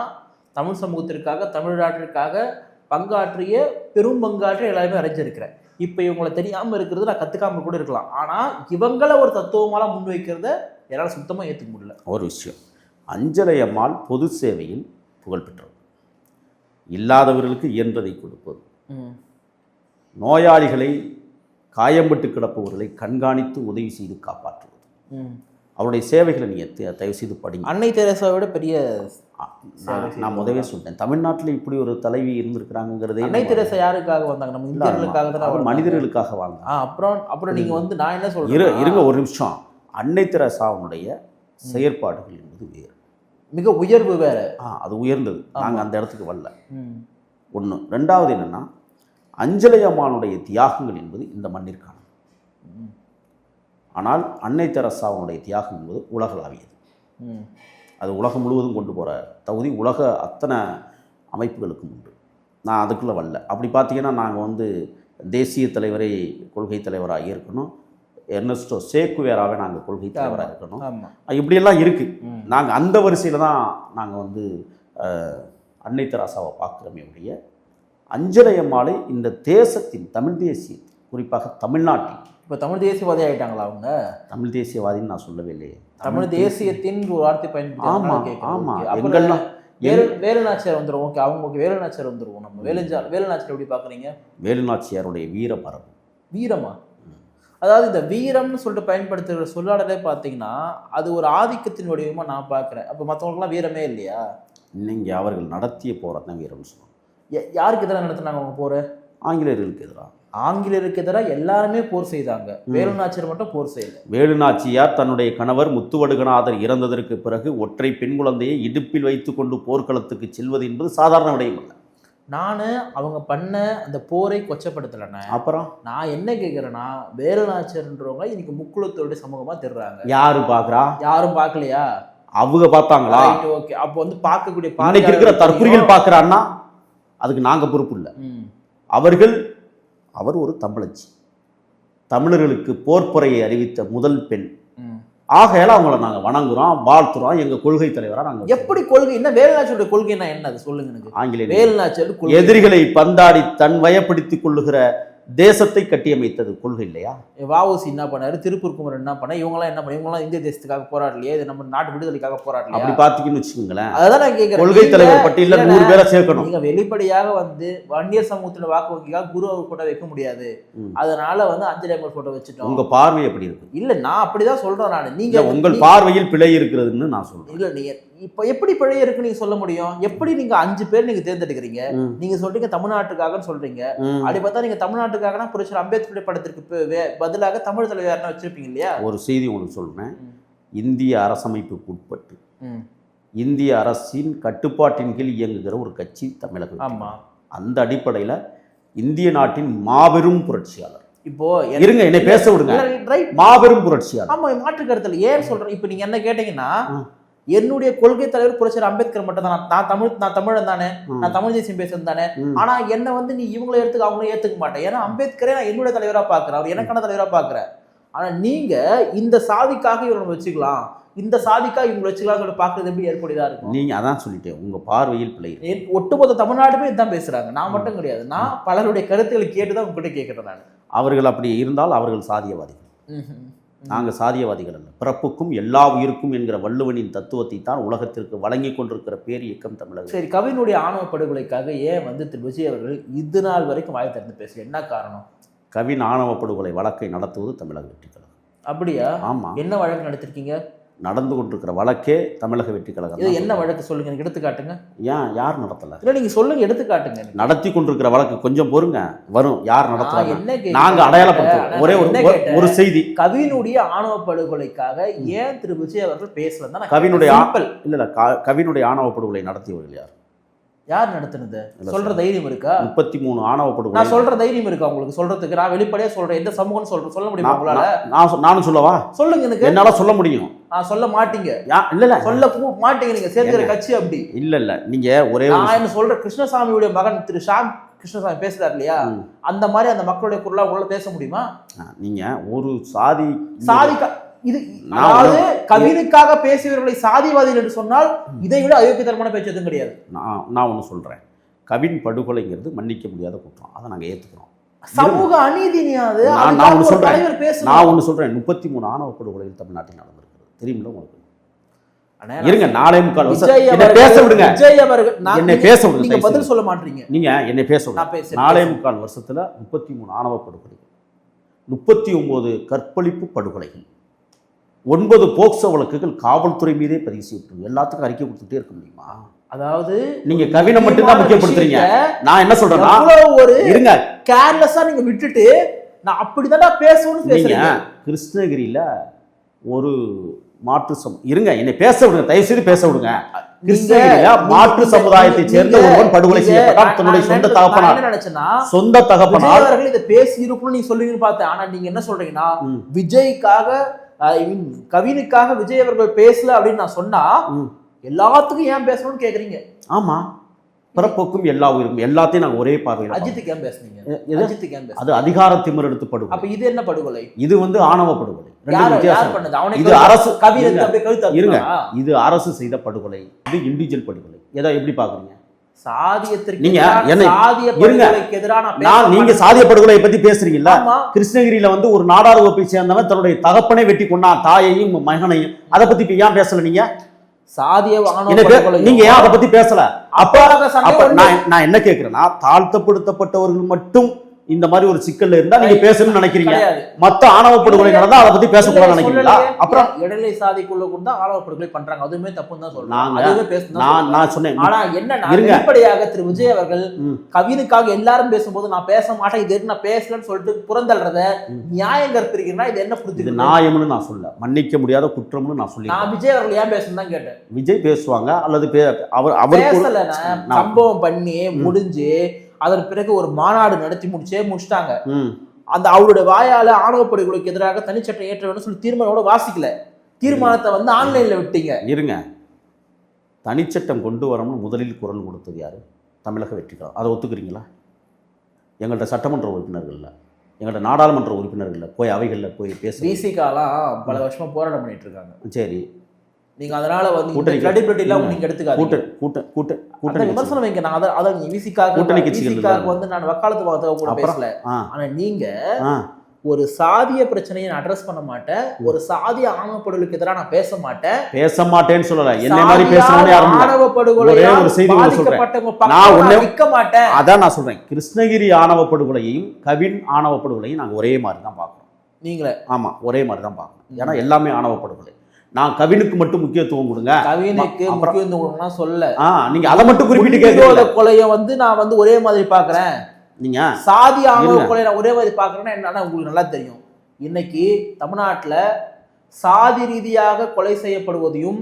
தமிழ் சமூகத்திற்காக, தமிழ்நாட்டிற்காக பங்காற்றிய பெரும் பங்காற்றிய எல்லாருமே அறிஞ்சிருக்கிறேன். இப்போ இவங்களை தெரியாமல் இருக்கிறது நான் கற்றுக்காம கூட இருக்கலாம். ஆனால் இவங்களை ஒரு தத்துவமால முன்வைக்கிறத என்னால் சுத்தமாக ஏற்றுக்க முடியல. ஒரு விஷயம், அஞ்சலை அம்மாள் பொது சேவையில் புகழ்பெற்றவர், இல்லாதவர்களுக்கு இயன்றதை கொடுப்பது, நோயாளிகளை காயம்பட்டு கிடப்பவர்களை கண்காணித்து உதவி செய்து காப்பாற்றுவது, அவருடைய சேவைகளை நீங்கள் தயவு செய்து படிங்க. அன்னை தெரசாவோட பெரிய நான் முதவே சொல்லிட்டேன், தமிழ்நாட்டில் இப்படி ஒரு தலைவி இருந்திருக்கிறாங்கிறதே. அன்னை தெரசா யாருக்காக வந்தாங்க? நம்ம இந்தியர்களுக்காக தான், மனிதர்களுக்காக வாங்க. அப்புறம் நீங்க நான் என்ன சொல்றேன், இருங்க ஒரு நிமிஷம். அன்னை தெரசாவுடைய செயற்பாடுகள் என்பது வேறு, மிக உயர்வு வேற. அது உயர்ந்தது, நாங்கள் அந்த இடத்துக்கு வரல. ஒன்று. ரெண்டாவது என்னன்னா, அஞ்சலை அம்மானுடைய தியாகங்கள் என்பது இந்த மண்ணிற்கான. ஆனால் அன்னை தெரசாவுடைய தியாகம் என்பது உலகளாவியது. அது உலகம் முழுவதும் கொண்டு போகிற தகுதி உலக அத்தனை அமைப்புகளுக்கும் உண்டு. நான் அதுக்குள்ளே வரல. அப்படி பார்த்தீங்கன்னா நாங்கள் தேசிய தலைவரை கொள்கை தலைவராக இருக்கணும், எர்னஸ்டோ சேக்குவேராவே நாங்கள் கொள்கை தலைவராக இருக்கணும், இப்படியெல்லாம் இருக்குது. நாங்கள் அந்த வரிசையில் தான் நாங்கள் அன்னை தெரசாவை பார்க்குறோமே ஒழிய, அஞ்சலை அம்மாளை இந்த தேசத்தின் தமிழ் தேசிய, குறிப்பாக தமிழ்நாட்டில் இப்போ தமிழ் தேசியவாதி ஆகிட்டாங்களா அவங்க? தமிழ் தேசியவாதின்னு நான் சொல்லவே இல்லையே, தமிழ் தேசியத்தின் ஒரு வார்த்தை பயன்படுத்தி. ஆமாம், எங்கெல்லாம் வேலுநாச்சியார் வந்துடும். ஓகே, அவங்க வேலுநாச்சியார் வந்துடுவோம். நம்ம வேலுநாச்சியார் எப்படி பார்க்குறீங்க? வேலுநாச்சியாருடைய வீர மரபு. வீரமா? அதாவது இந்த வீரம்னு சொல்லிட்டு பயன்படுத்துகிற சொல்லாடலே பார்த்தீங்கன்னா அது ஒரு ஆதிக்கத்தின் வடிவமாக நான் பார்க்குறேன். அப்போ மற்றவங்களுக்குலாம் வீரமே இல்லையா? நீங்கள் அவர்கள் நடத்திய போராட்டம் வீரம்னு சொல்லுவாங்க. யாருக்கு எதிராக நடத்தினாங்க அவங்க போகிற? ஆங்கிலேயர்களுக்கு எதிராக. ஆங்கிலேயருக்கு எதிராக எல்லாருமே போர் செய்தாங்க, வேலுநாச்சியார் மட்டும் போர் செய்யல. வேலுநாச்சியார் தன்னுடைய கணவர் முத்துவடுகநாதர் இறந்ததற்கு பிறகு ஒற்றை பெண் குழந்தையை இடுப்பில் வைத்துக் கொண்டு போர்க்களத்துக்கு செல்வது என்பது சாதாரண விடயம் அல்ல. நான் அவங்க பண்ண அந்த போரை கொச்சப்படுத்தலைண்ணே. அப்புறம் நான் என்ன கேட்குறேன்னா, வேலுநாச்சியார்ன்றவங்க இன்னைக்கு முக்குளத்தோட சமூகமா தெரிறாங்க. யாரு பாக்குறா? யாரும் பார்க்கலையா? அவங்க பார்த்தாங்களா? ஓகே, அப்போ வந்து பார்க்கக்கூடிய இன்னைக்கு இருக்கிற தற்குறிகள் பார்க்கறான்னா அதுக்கு நாங்க பொறுப்பு இல்லை. அவர் ஒரு தமிழச்சி, தமிழர்களுக்கு போர்ப்புரையை அறிவித்த முதல் பெண். ஆகையால அவங்கள நாங்க வணங்குறோம், வாழ்த்துறோம், எங்க கொள்கை தலைவரா நாங்க. எப்படி கொள்கை என்ன? வேலுநாச்சியோட கொள்கைன்னா என்ன அது சொல்லுங்க எனக்கு. ஆங்கிலேய வேலுநாச்சியார் எதிரிகளை பந்தாடி தன் வயப்படுத்திக் கொள்ளுகிற தேசத்தை கட்டியமைத்தது கொள்கை இல்லையா? வஉசி என்ன பண்ணாரு, திருப்பூர் குமரன் என்ன பண்ண, இவங்கெல்லாம் என்ன பண்ண, இவங்கெல்லாம் இந்திய தேசத்துக்காக போராடலையே, இது நம்ம நாட்டு விடுதலைக்காக போராடலையா? அப்படி பாத்தீங்கன்னு வச்சுக்கோங்களேன். அதான் நான் கேட்கிறேன், கொள்கை தலைவர் பட்டியல 100 பேரை சேர்க்கணும். நீங்க வெளிப்படையாக வந்து வன்னியர் சமூகத்துல வாக்கு வங்கிக்காக குரு போட்டோ வைக்க முடியாது, அதனால வந்து அஞ்சலி அமர் போட்டோ வச்சுட்டோம். உங்க பார்வை எப்படி இருக்கு? இல்ல நான் அப்படிதான் சொல்றேன். நான் நீங்க உங்கள் பார்வையில் பிழை இருக்கிறதுன்னு நான் சொல்றேன். இல்ல நீங்க இப்ப எப்படி பிழை இருக்கு நீங்க சொல்ல முடியும்? எப்படி நீங்க 5 பேர் நீங்க தேர்ந்தெடுக்கிறீங்க? நீங்க சொல்றீங்க தமிழ்நாட்டுக்காகன்னு சொல்றீங்க. அப்படி பார்த்தா நீங்க தமிழ்நாட்டுக்காகனா புரட்சியாளர் அம்பேத்கர் படத்திற்கு பதிலாக தமிழ் தலைவர் யாருன்னா வச்சிருப்பீங்க இல்லையா? ஒரு செய்தி உங்களுக்கு சொல்றேன். இந்திய அரசமைப்புக்கு உட்பட்டு இந்திய அரசின் கட்டுப்பாட்டின் கீழ் இயங்குகிற ஒரு கட்சி தமிழகம். ஆமா, அந்த அடிப்படையில் இந்திய நாட்டின் மாபெரும் புரட்சியாளர். இப்போ இருங்க, என்னை பேச விடுங்க. மாபெரும் புரட்சியாளர். ஆமா, மாற்று கருத்துல ஏன் சொல்றேன்? இப்ப நீங்க என்ன கேட்டீங்கன்னா, என்னுடைய கொள்கை தலைவர் புரட்சியாளர் அம்பேத்கர் மட்டும் தான். நான் தமிழன் தானே, நான் தமிழ் தேசியம் பேசுறது தானே. ஆனா என்ன வந்து நீ இவங்களை எடுத்துக்க அவங்களே ஏத்துக்க மாட்டேன். ஏன்னா அம்பேத்கரே நான் என்னுடைய தலைவரா பாக்குறேன், அவர் எனக்கான தலைவரா பாக்குறேன். ஆனா நீங்க இந்த சாதிக்காக இவரை வச்சுக்கலாம், இந்த சாதிக்காக இவங்களை வச்சுக்கலாம் சொல்லி பாக்குறது எப்படி ஏற்புடையதா இருக்கும்? நீங்க அதான் சொல்லிட்டேன், உங்க பார்வையில் பிள்ளை. ஒட்டுமொத்த தமிழ்நாட்டுமே இதுதான் பேசுறாங்க, நான் மட்டும் கிடையாது. நான் பலருடைய கருத்துக்களை கேட்டுதான் உங்ககிட்ட கேட்கிறேன். நான் அவர்கள் அப்படி இருந்தால் அவர்கள் சாதியவாதிகள். நாங்கள் சாதியவாதிகள் அல்ல. பிறப்புக்கும் எல்லா உயிருக்கும் என்கிற வள்ளுவனின் தத்துவத்தை தான் உலகத்திற்கு வழங்கி கொண்டிருக்கிற பேர் இயக்கம் தமிழகம். சரி, கவினுடைய ஆணவ படுகொலைக்காக ஏன் வந்து திரு விஜய் அவர்கள் இது நாள் வரைக்கும் வாய் திறந்து பேசல? என்ன காரணம்? கவின் ஆணவ படுகொலை வழக்கை நடத்துவது தமிழக வெற்றி கழகம். அப்படியா? ஆமா. என்ன வழக்கு நடத்திருக்கீங்க? நடந்து கொண்டிருக்கிற வழக்கே தமிழக வெற்றி கழகம். இது என்ன வழக்கு சொல்லுங்க, எனக்கு எடுத்துக்காட்டுங்க. ஏன் யார் நடத்தல? இல்ல நீங்க சொல்லுங்க, எடுத்துக்காட்டுங்க. நடத்தி கொண்டிருக்கிற வழக்கு கொஞ்சம் பொறுங்க, வரும். யார் நடத்துறாங்க நாங்க அடையாளப்படுத்துவோம். ஒரே ஒரு செய்தி, கவினுடைய ஆணவ படுகொலைக்காக ஏன் திரு விஜய் அவர்கள் பேசல? கவினுடைய இல்ல கவினுடைய ஆணவ படுகொலை நடத்தியவர்கள் யார்? யார் நடத்துனது சொல்ற தைரியம் இருக்கா? 33 ஆணவ படுகொலை. நான் சொல்ற தைரியம் இருக்கா உங்களுக்கு சொல்றதுக்கு? நான் வெளிப்படையா சொல்றேன், எந்த சமூகம் சொல்ல முடியுமா உங்களால? நானும் சொல்லவா? சொல்லுங்க, எனக்கு என்னால சொல்ல முடியும். சொல்ல மாட்டீங்க. இல்ல சொல்ல மாட்டீங்க, நீங்க சேர்க்கிற கட்சி அப்படி. இல்ல நீங்க ஒரே நான் என்ன சொல்ற, கிருஷ்ணசாமியுடைய மகன் திரு ஷாம் கிருஷ்ணசாமி பேசுறாரு இல்லையா, அந்த மாதிரி அந்த மக்களுடைய குரலா உங்களால பேச முடியுமா? நீங்க ஒரு சாதி இது, அதாவது கவினுக்காக பேசியவர்களை சாதிவாதிகள் என்று சொன்னால் இதை விட அயோக்கியத்தனமான பேச்சு எதுவும் கிடையாது. நான் ஒன்று சொல்றேன், கவின் படுகொலைங்கிறது மன்னிக்க முடியாத குற்றம், அதை நாங்கள் ஏற்றுக்கிறோம். சமூக அநீதி. நான் ஒன்று சொல்றேன், 33 ஆணவ படுகொலைகள் தமிழ்நாட்டில் நடந்திருக்கிறது, தெரியுமில்ல உங்களுக்கு? இருங்க, 4.25 பேச விடுங்க. என்னை பேச விடுங்க. நீங்க பதில் சொல்ல மாட்டீங்க. நீங்க என்னை பேச விடுங்க. 4.25 வருஷத்துல 33 ஆணவ படுகொலைகள், 39 கற்பழிப்பு படுகொலைகள், 9 போக்சோ வழக்குகள் காவல்துறை மீதே பதிவு செய்யப்படும். எல்லாத்துக்கும் அறிக்கை கொடுத்துட்டே இருக்க முடியுமா? அதாவது நீங்க கவினை மட்டும் தான் முக்கியப்படுத்துறீங்க. நான் என்ன சொல்றேன்னா, ஒரு இருங்க, கேர்லெஸ்ஸா நீங்க விட்டுட்டு நான் அப்படிதான் பேசணும்னு பேசுறீங்க. கிருஷ்ணகிரியில ஒரு மாற்று இருங்க, என்னை பேச விடுங்க, தயவு செய்து பேச விடுங்க. கிருஷ்ணகிரியில மாற்று சமுதாயத்தை சேர்ந்த ஒருவன் படுகொலை செய்யப்பட்டான். தன்னுடைய சொந்த தகப்பனார் இதை பேசி இருக்கணும்னு நீங்க சொல்லுவீங்கன்னு பார்த்தேன். ஆனா நீங்க என்ன சொல்றீங்கன்னா, விஜய்க்காக கவினுக்காக விஜய் அவர்கள் பேசல அப்படின்னு நான் சொன்னா எல்லாத்துக்கும் ஏன் பேசணும்னு கேக்குறீங்க? ஆமா, பிறப்புக்கும் எல்லா உயிருக்கும் எல்லாத்தையும் நாங்க ஒரே பார்வையில். அஜித்துக்கு ஏன் பேசுனீங்க? அஜித்துக்கு ஏன் பேசுனீங்க? அது அதிகார திமிர் எடுத்து படுகொலை. அப்ப இது என்ன படுகொலை? இது வந்து ஆணவ படுகொலை. இது அரசு இருங்க, இது அரசு செய்த படுகொலை, இது இண்டிவிஜுவல் படுகொலை. ஏதோ எப்படி பாக்குறீங்க? நீங்க சாதிய படுகொலை பத்தி பேசுறீங்கல்ல, கிருஷ்ணகிரியில வந்து ஒரு நாடார் வகுப்பை சேர்ந்தவன் தன்னுடைய தகப்பனை வெட்டி கொண்டான், தாயையும் மகனையும். அதை பத்தி இப்ப ஏன் பேசல நீங்க? நீங்க ஏன் அதை பத்தி பேசல? அப்ப நான் என்ன கேட்கிறேன்னா, தாழ்த்தப்படுத்தப்பட்டவர்கள் மட்டும் இந்த மாதிரி ஒரு சிக்கல்ல இருந்தா நீங்க பேசணும்னு நினைக்கிறீங்க. கிடையாது. மத்த ஆணவ படுகொலை நடந்தா அதை பத்தி பேசக்கூடாதுன்னு நினைக்கிறீங்களா? அப்புறம் இடைநிலை சாதிக்குள்ள கூட தான் ஆணவ படுகொலை பண்றாங்க, அதுவுமே தப்புன்னு தான் சொல்றாங்க. நாங்க- அதுவே பேசணும். நான் சொன்னேன். ஆனா என்னன்னா இருங்க. வெளிப்படையாக திரு விஜய் அவர்கள் ம். கவினுக்காக எல்லாரும் பேசும்போது நான் பேச மாட்டேன், இது நான் பேசலன்னு சொல்லிட்டு புறந்தள்ளுறத நியாயம் கற்பிக்கிறீங்கன்னா இது என்ன இது புரிஞ்சுது? நியாயம்னு நான் சொல்ல, மன்னிக்க முடியாத குற்றம்னு நான் சொல்லி. நான் விஜய் அவர்கள் ஏன் பேசணும் தான் கேட்டேன். விஜய் பேசுவாங்க அல்லது அவர் பேசலன்னா சம்பவம் பண்ணி முடிஞ்சு அதன் பிறகு ஒரு மாநாடு நடத்தி முடிச்சிட்டாங்க. அந்த அவருடைய வாயால ஆணவ படுகொலைக்கு எதிராக தனிச்சட்டம் ஏற்ற வேண்டும் சொல்லி தீர்மானோட வாசிக்கல, தீர்மானத்தை வந்து ஆன்லைன்ல விட்டீங்க. இருங்க, தனிச்சட்டம் கொண்டு வரணும்னு முதலில் குரல் கொடுத்தது யாரு? தமிழக வெற்றிக்கழகம். அதை ஒத்துக்கிறீங்களா? எங்கள்கிட்ட சட்டமன்ற உறுப்பினர்கள் இல்லை, எங்கள்கிட்ட நாடாளுமன்ற உறுப்பினர்கள் இல்லை, போய் அவைகளில் போய் பேச. பிசிகாலாம் பல வருஷமா போராட்டம் பண்ணிட்டு இருக்காங்க. சரி, நீங்க அதனால வந்து கூட்டணி கிரெடிபிலிட்டி எல்லாம் நீங்க எடுத்துக்காதீங்க. கூட்டணி விமர்சனம் வைங்க. நான் அத விசிகாக கூட்டணி கட்சிகள் வந்து நான் வக்காலத்து வாதத்தை கூட பேசல. ஆனா நீங்க ஆ ஒரு சாதிய பிரச்சனையை நான் அட்ரஸ் பண்ண மாட்டேன், ஒரு சாதிய ஆணவ படுகொலைக்கு எதிராக நான் பேச மாட்டேன்னு சொல்லல. என்ன மாதிரி பேசணும்னு யாரும் இல்ல. ஆணவ படுகொலை ஒரே ஒரு செய்தி பாதிக்கப்பட்டவங்க நான் பக்கம் நிக்க மாட்டேன். அதான் நான் சொல்றேன், கிருஷ்ணகிரி ஆணவ படுகொலையையும் கவின் ஆணவ படுகொலையும் நாங்க ஒரே மாதிரி தான் பார்க்கறோம். நீங்களே? ஆமா, ஒரே மாதிரி தான் பார்க்கணும். ஏன்னா எல்லாமே ஆணவ படுகொலை. நான் கவினுக்கு மட்டும் முக்கியத்துவம் கொடுங்க, கவினுக்கு முக்கியத்துவம் கொடுங்கன்னா சொல்ல நீங்க அதை மட்டும் குறிப்பிட்டு கேட்கல. கொலையை வந்து நான் வந்து ஒரே மாதிரி பாக்குறேன், நீங்க சாதி ஆணவ கொலையை நான் ஒரே மாதிரி பாக்குறேன்னா என்னன்னா உங்களுக்கு நல்லா தெரியும். இன்னைக்கு தமிழ்நாட்டுல சாதி ரீதியாக கொலை செய்யப்படுவதையும்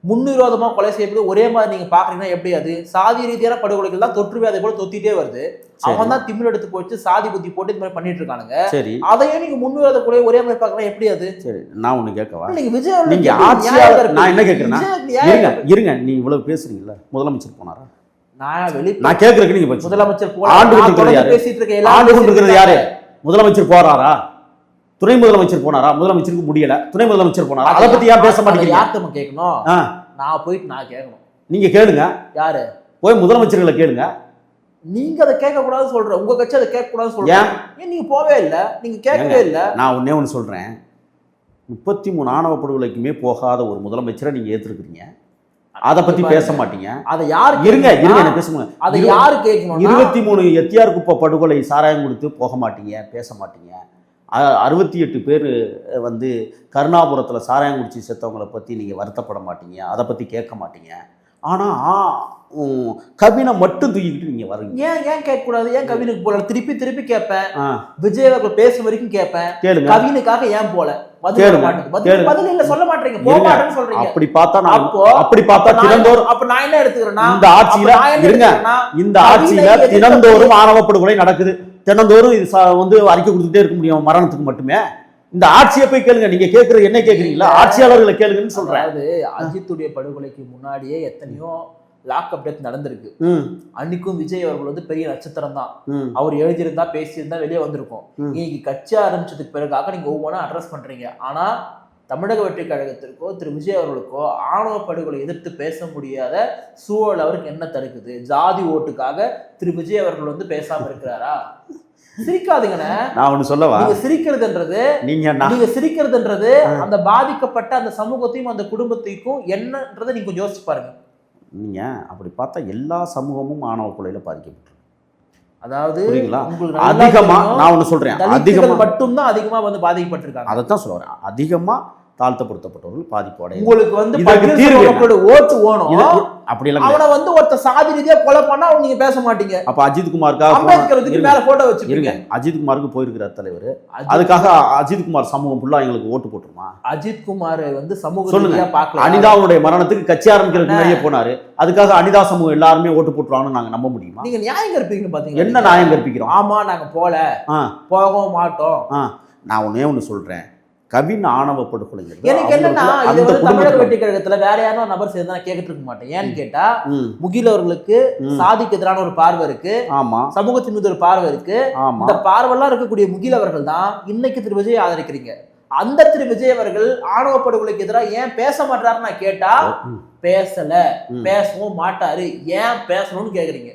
முன்னிரோதமா கொலை செய்யப்படுவது ஒரே மாதிரி நீங்க பாக்குறீங்கன்னா எப்படி? அது சாதி ரீதியான படுகொலைகள் தான் தொற்று வியாதி போல தொத்திட்டே வருது. அவன் தான் திமிழ் எடுத்து போச்சு சாதி புத்தி போட்டு இந்த மாதிரி பண்ணிட்டு இருக்கானுங்க. சரி, அதையே நீங்க முன்னிரோத கொலை ஒரே மாதிரி பாக்குறா எப்படி? அது சரி, நான் ஒண்ணு கேட்கவா? நீங்க விஜய் நீங்க ஆட்சியாளர், நான் என்ன கேட்கிறேன்னா, இருங்க, நீ இவ்வளவு பேசுறீங்கல்ல, முதலமைச்சர் போனாரா? நான் கேட்கறதுக்கு நீங்க முதலமைச்சர் ஆண்டு கொண்டிருக்கிறது பேசிட்டு இருக்க ஆண்டு கொண்டிருக்கிறது யாரு? முதலமைச்சர் போறாரா? துணை முதலமைச்சர் போனாரா? முதலமைச்சருக்கு முடியல, துணை முதலமைச்சர் போனாரா? அதை பத்தி ஏன் பேச மாட்டேங்கிறீங்க? யார்கிட்ட கேட்கணும்? நான் போயிட்டு நான் கேட்கணும். நீங்க கேளுங்க. யாரு? போய் முதலமைச்சர்களை கேளுங்க. நீங்க அதை கேட்க கூடாது சொல்ற, உங்க கட்சி அதை கேட்க கூடாது சொல்றேன். ஏன் நீங்க போவே இல்ல, நீங்க கேட்கவே இல்ல? நான் ஒன்னே ஒன்று சொல்றேன், 33 ஆணவ படுகொலைக்குமே போகாத ஒரு முதலமைச்சரை நீங்க ஏத்துருக்கீங்க, அதை பத்தி பேச மாட்டீங்க. அதை யாரு? இருங்க என்ன பேசுங்க. அதை யாரு கேட்கணும்? 23 எத்தியார் குப்பை படுகொலை சாராயம் கொடுத்து போக மாட்டீங்க, பேச மாட்டீங்க. 68 பேர் வந்து கருணாபுரத்தில் சாராயம் குடிச்சு செத்தவங்களை பற்றி நீங்கள் வருத்தப்பட மாட்டீங்க, அதை பற்றி கேட்க மாட்டீங்க. ஆனால் கவினை மட்டும் தூக்கிக்கிட்டு நீங்கள் வரீங்க. ஏன் கேட்கக்கூடாது? ஏன் கவினுக்கு போல? திருப்பி கேட்பேன். விஜய் அவர்கள் பேசும் வரைக்கும் கேட்பேன். கேளுங்க. கவினுக்காக ஏன் போல? பதில் இல்ல, சொல்ல மாட்டீங்க, போக மாட்டேன்னு சொல்றீங்க. அப்படி பார்த்தா தினந்தோறும் அப்ப நான் என்ன எடுத்துக்கிறேன்னா, இந்த ஆட்சியில தினந்தோறும் ஆணவ படுகொலை நடக்குது. தினந்தோறும் இது வந்து அறிக்கை கொடுத்துட்டே இருக்க முடியும் மரணத்துக்கு மட்டுமே. இந்த ஆட்சியை போய் கேளுங்க. நீங்க கேட்கறது என்ன கேட்கறீங்களா? ஆட்சியாளர்களை கேளுங்கன்னு சொல்றேன். அதாவது அஜித்துடைய படுகொலைக்கு முன்னாடியே எத்தனையோ லாக்அப் டெத் நடந்திருக்கு. அன்னைக்கும் விஜய் அவர்கள் வந்து பெரிய நட்சத்திரம் தான். அவர் எழுதியிருந்தா பேசியிருந்தா வெளியே வந்திருக்கும். இன்னைக்கு கட்சி ஆரம்பிச்சதுக்கு பிறகாக நீங்க ஒவ்வொன்றா அட்ரஸ் பண்றீங்க. ஆனா தமிழக வெற்றி கழகத்திற்கோ திரு விஜய் அவர்களுக்கோ ஆணவ படுகொலை எதிர்த்து பேச முடியாத சூழல் அவருக்கு என்ன தடுக்குது? ஜாதி ஓட்டுக்காக திரு விஜய் அவர்கள் வந்து பேசாம இருக்கிறாரா? சிரிக்காதீங்கண்ணே. நான் ஒண்ணு சொல்லவா? நீங்க சிரிக்கிறதுன்றது அந்த பாதிக்கப்பட்ட அந்த சமூகத்தையும் அந்த குடும்பத்தையும் என்னன்றதை நீங்க கொஞ்சம் யோசிச்சு பாருங்க. நீங்க அப்படி பார்த்தா எல்லா சமூகமும் ஆணவ கொலையில பாதிக்கப்பட்டு, அதாவது அதிகமா நான் ஒண்ணு சொல்றேன், அதிகமா மட்டும்தான் அதிகமா வந்து பாதிக்கப்பட்டிருக்காங்க. அதைத்தான் சொல்ல வரேன். அதிகமா தாழ்த்தப்படுத்தப்பட்டவர்கள் பாதிப்படைய உங்களுக்கு வந்து ஓட்டு ஓணும். அப்படி இல்ல, அவனை வந்து ஒருத்த சாதி ரீதியா கொலை பண்ணா நீங்க பேச மாட்டீங்க. அப்ப அஜித்குமாருக்காக மேல போட்டோ வச்சிருக்கீங்க. அஜித்குமாருக்கு போயிருக்கிறார் தலைவர், அதுக்காக அஜித்குமார் சமூகம் ஃபுல்லா எங்களுக்கு ஓட்டு போட்டுருமா? அஜித்குமார் வந்து சமூக ரீதியா பார்க்கல. அனிதாவுடைய மரணத்துக்கு கட்சி ஆரம்பிக்கிறதுக்கு முன்னாடியே போனாரு, அதுக்காக அனிதா சமூகம் எல்லாருமே ஓட்டு போட்டுருவாங்கன்னு நாங்க நம்ப முடியுமா? நீங்க நியாயம் கற்பிக்கணும் பாத்தீங்க. என்ன நியாயம் கற்பிக்கிறோம்? ஆமா நாங்க போகவும் மாட்டோம். நான் ஒண்ணு சொல்றேன், கவின் ஆணவ படுகொலை எனக்கு என்னன்னா, இது வந்து தமிழக வெற்றி கழகத்துல வேற யாரும் ஒரு நபர் சேர்ந்து நான் கேட்டுட்டு இருக்க மாட்டேன். ஏன்னு கேட்டா, முகில் அவர்களுக்கு சாதிக்கு எதிரான ஒரு பார்வை இருக்கு, சமூகத்தின் மீது ஒரு பார்வை இருக்கு. இந்த பார்வைலாம் இருக்கக்கூடிய முகில் அவர்கள் தான் இன்னைக்கு திரு விஜய் ஆதரிக்கிறீங்க. அந்த திரு விஜய் அவர்கள் ஆணவ படுகொலைக்கு எதிராக ஏன் பேச மாட்டாருன்னு நான் கேட்டா, பேசல, பேசவும் மாட்டாரு, ஏன் பேசணும்னு கேக்குறீங்க.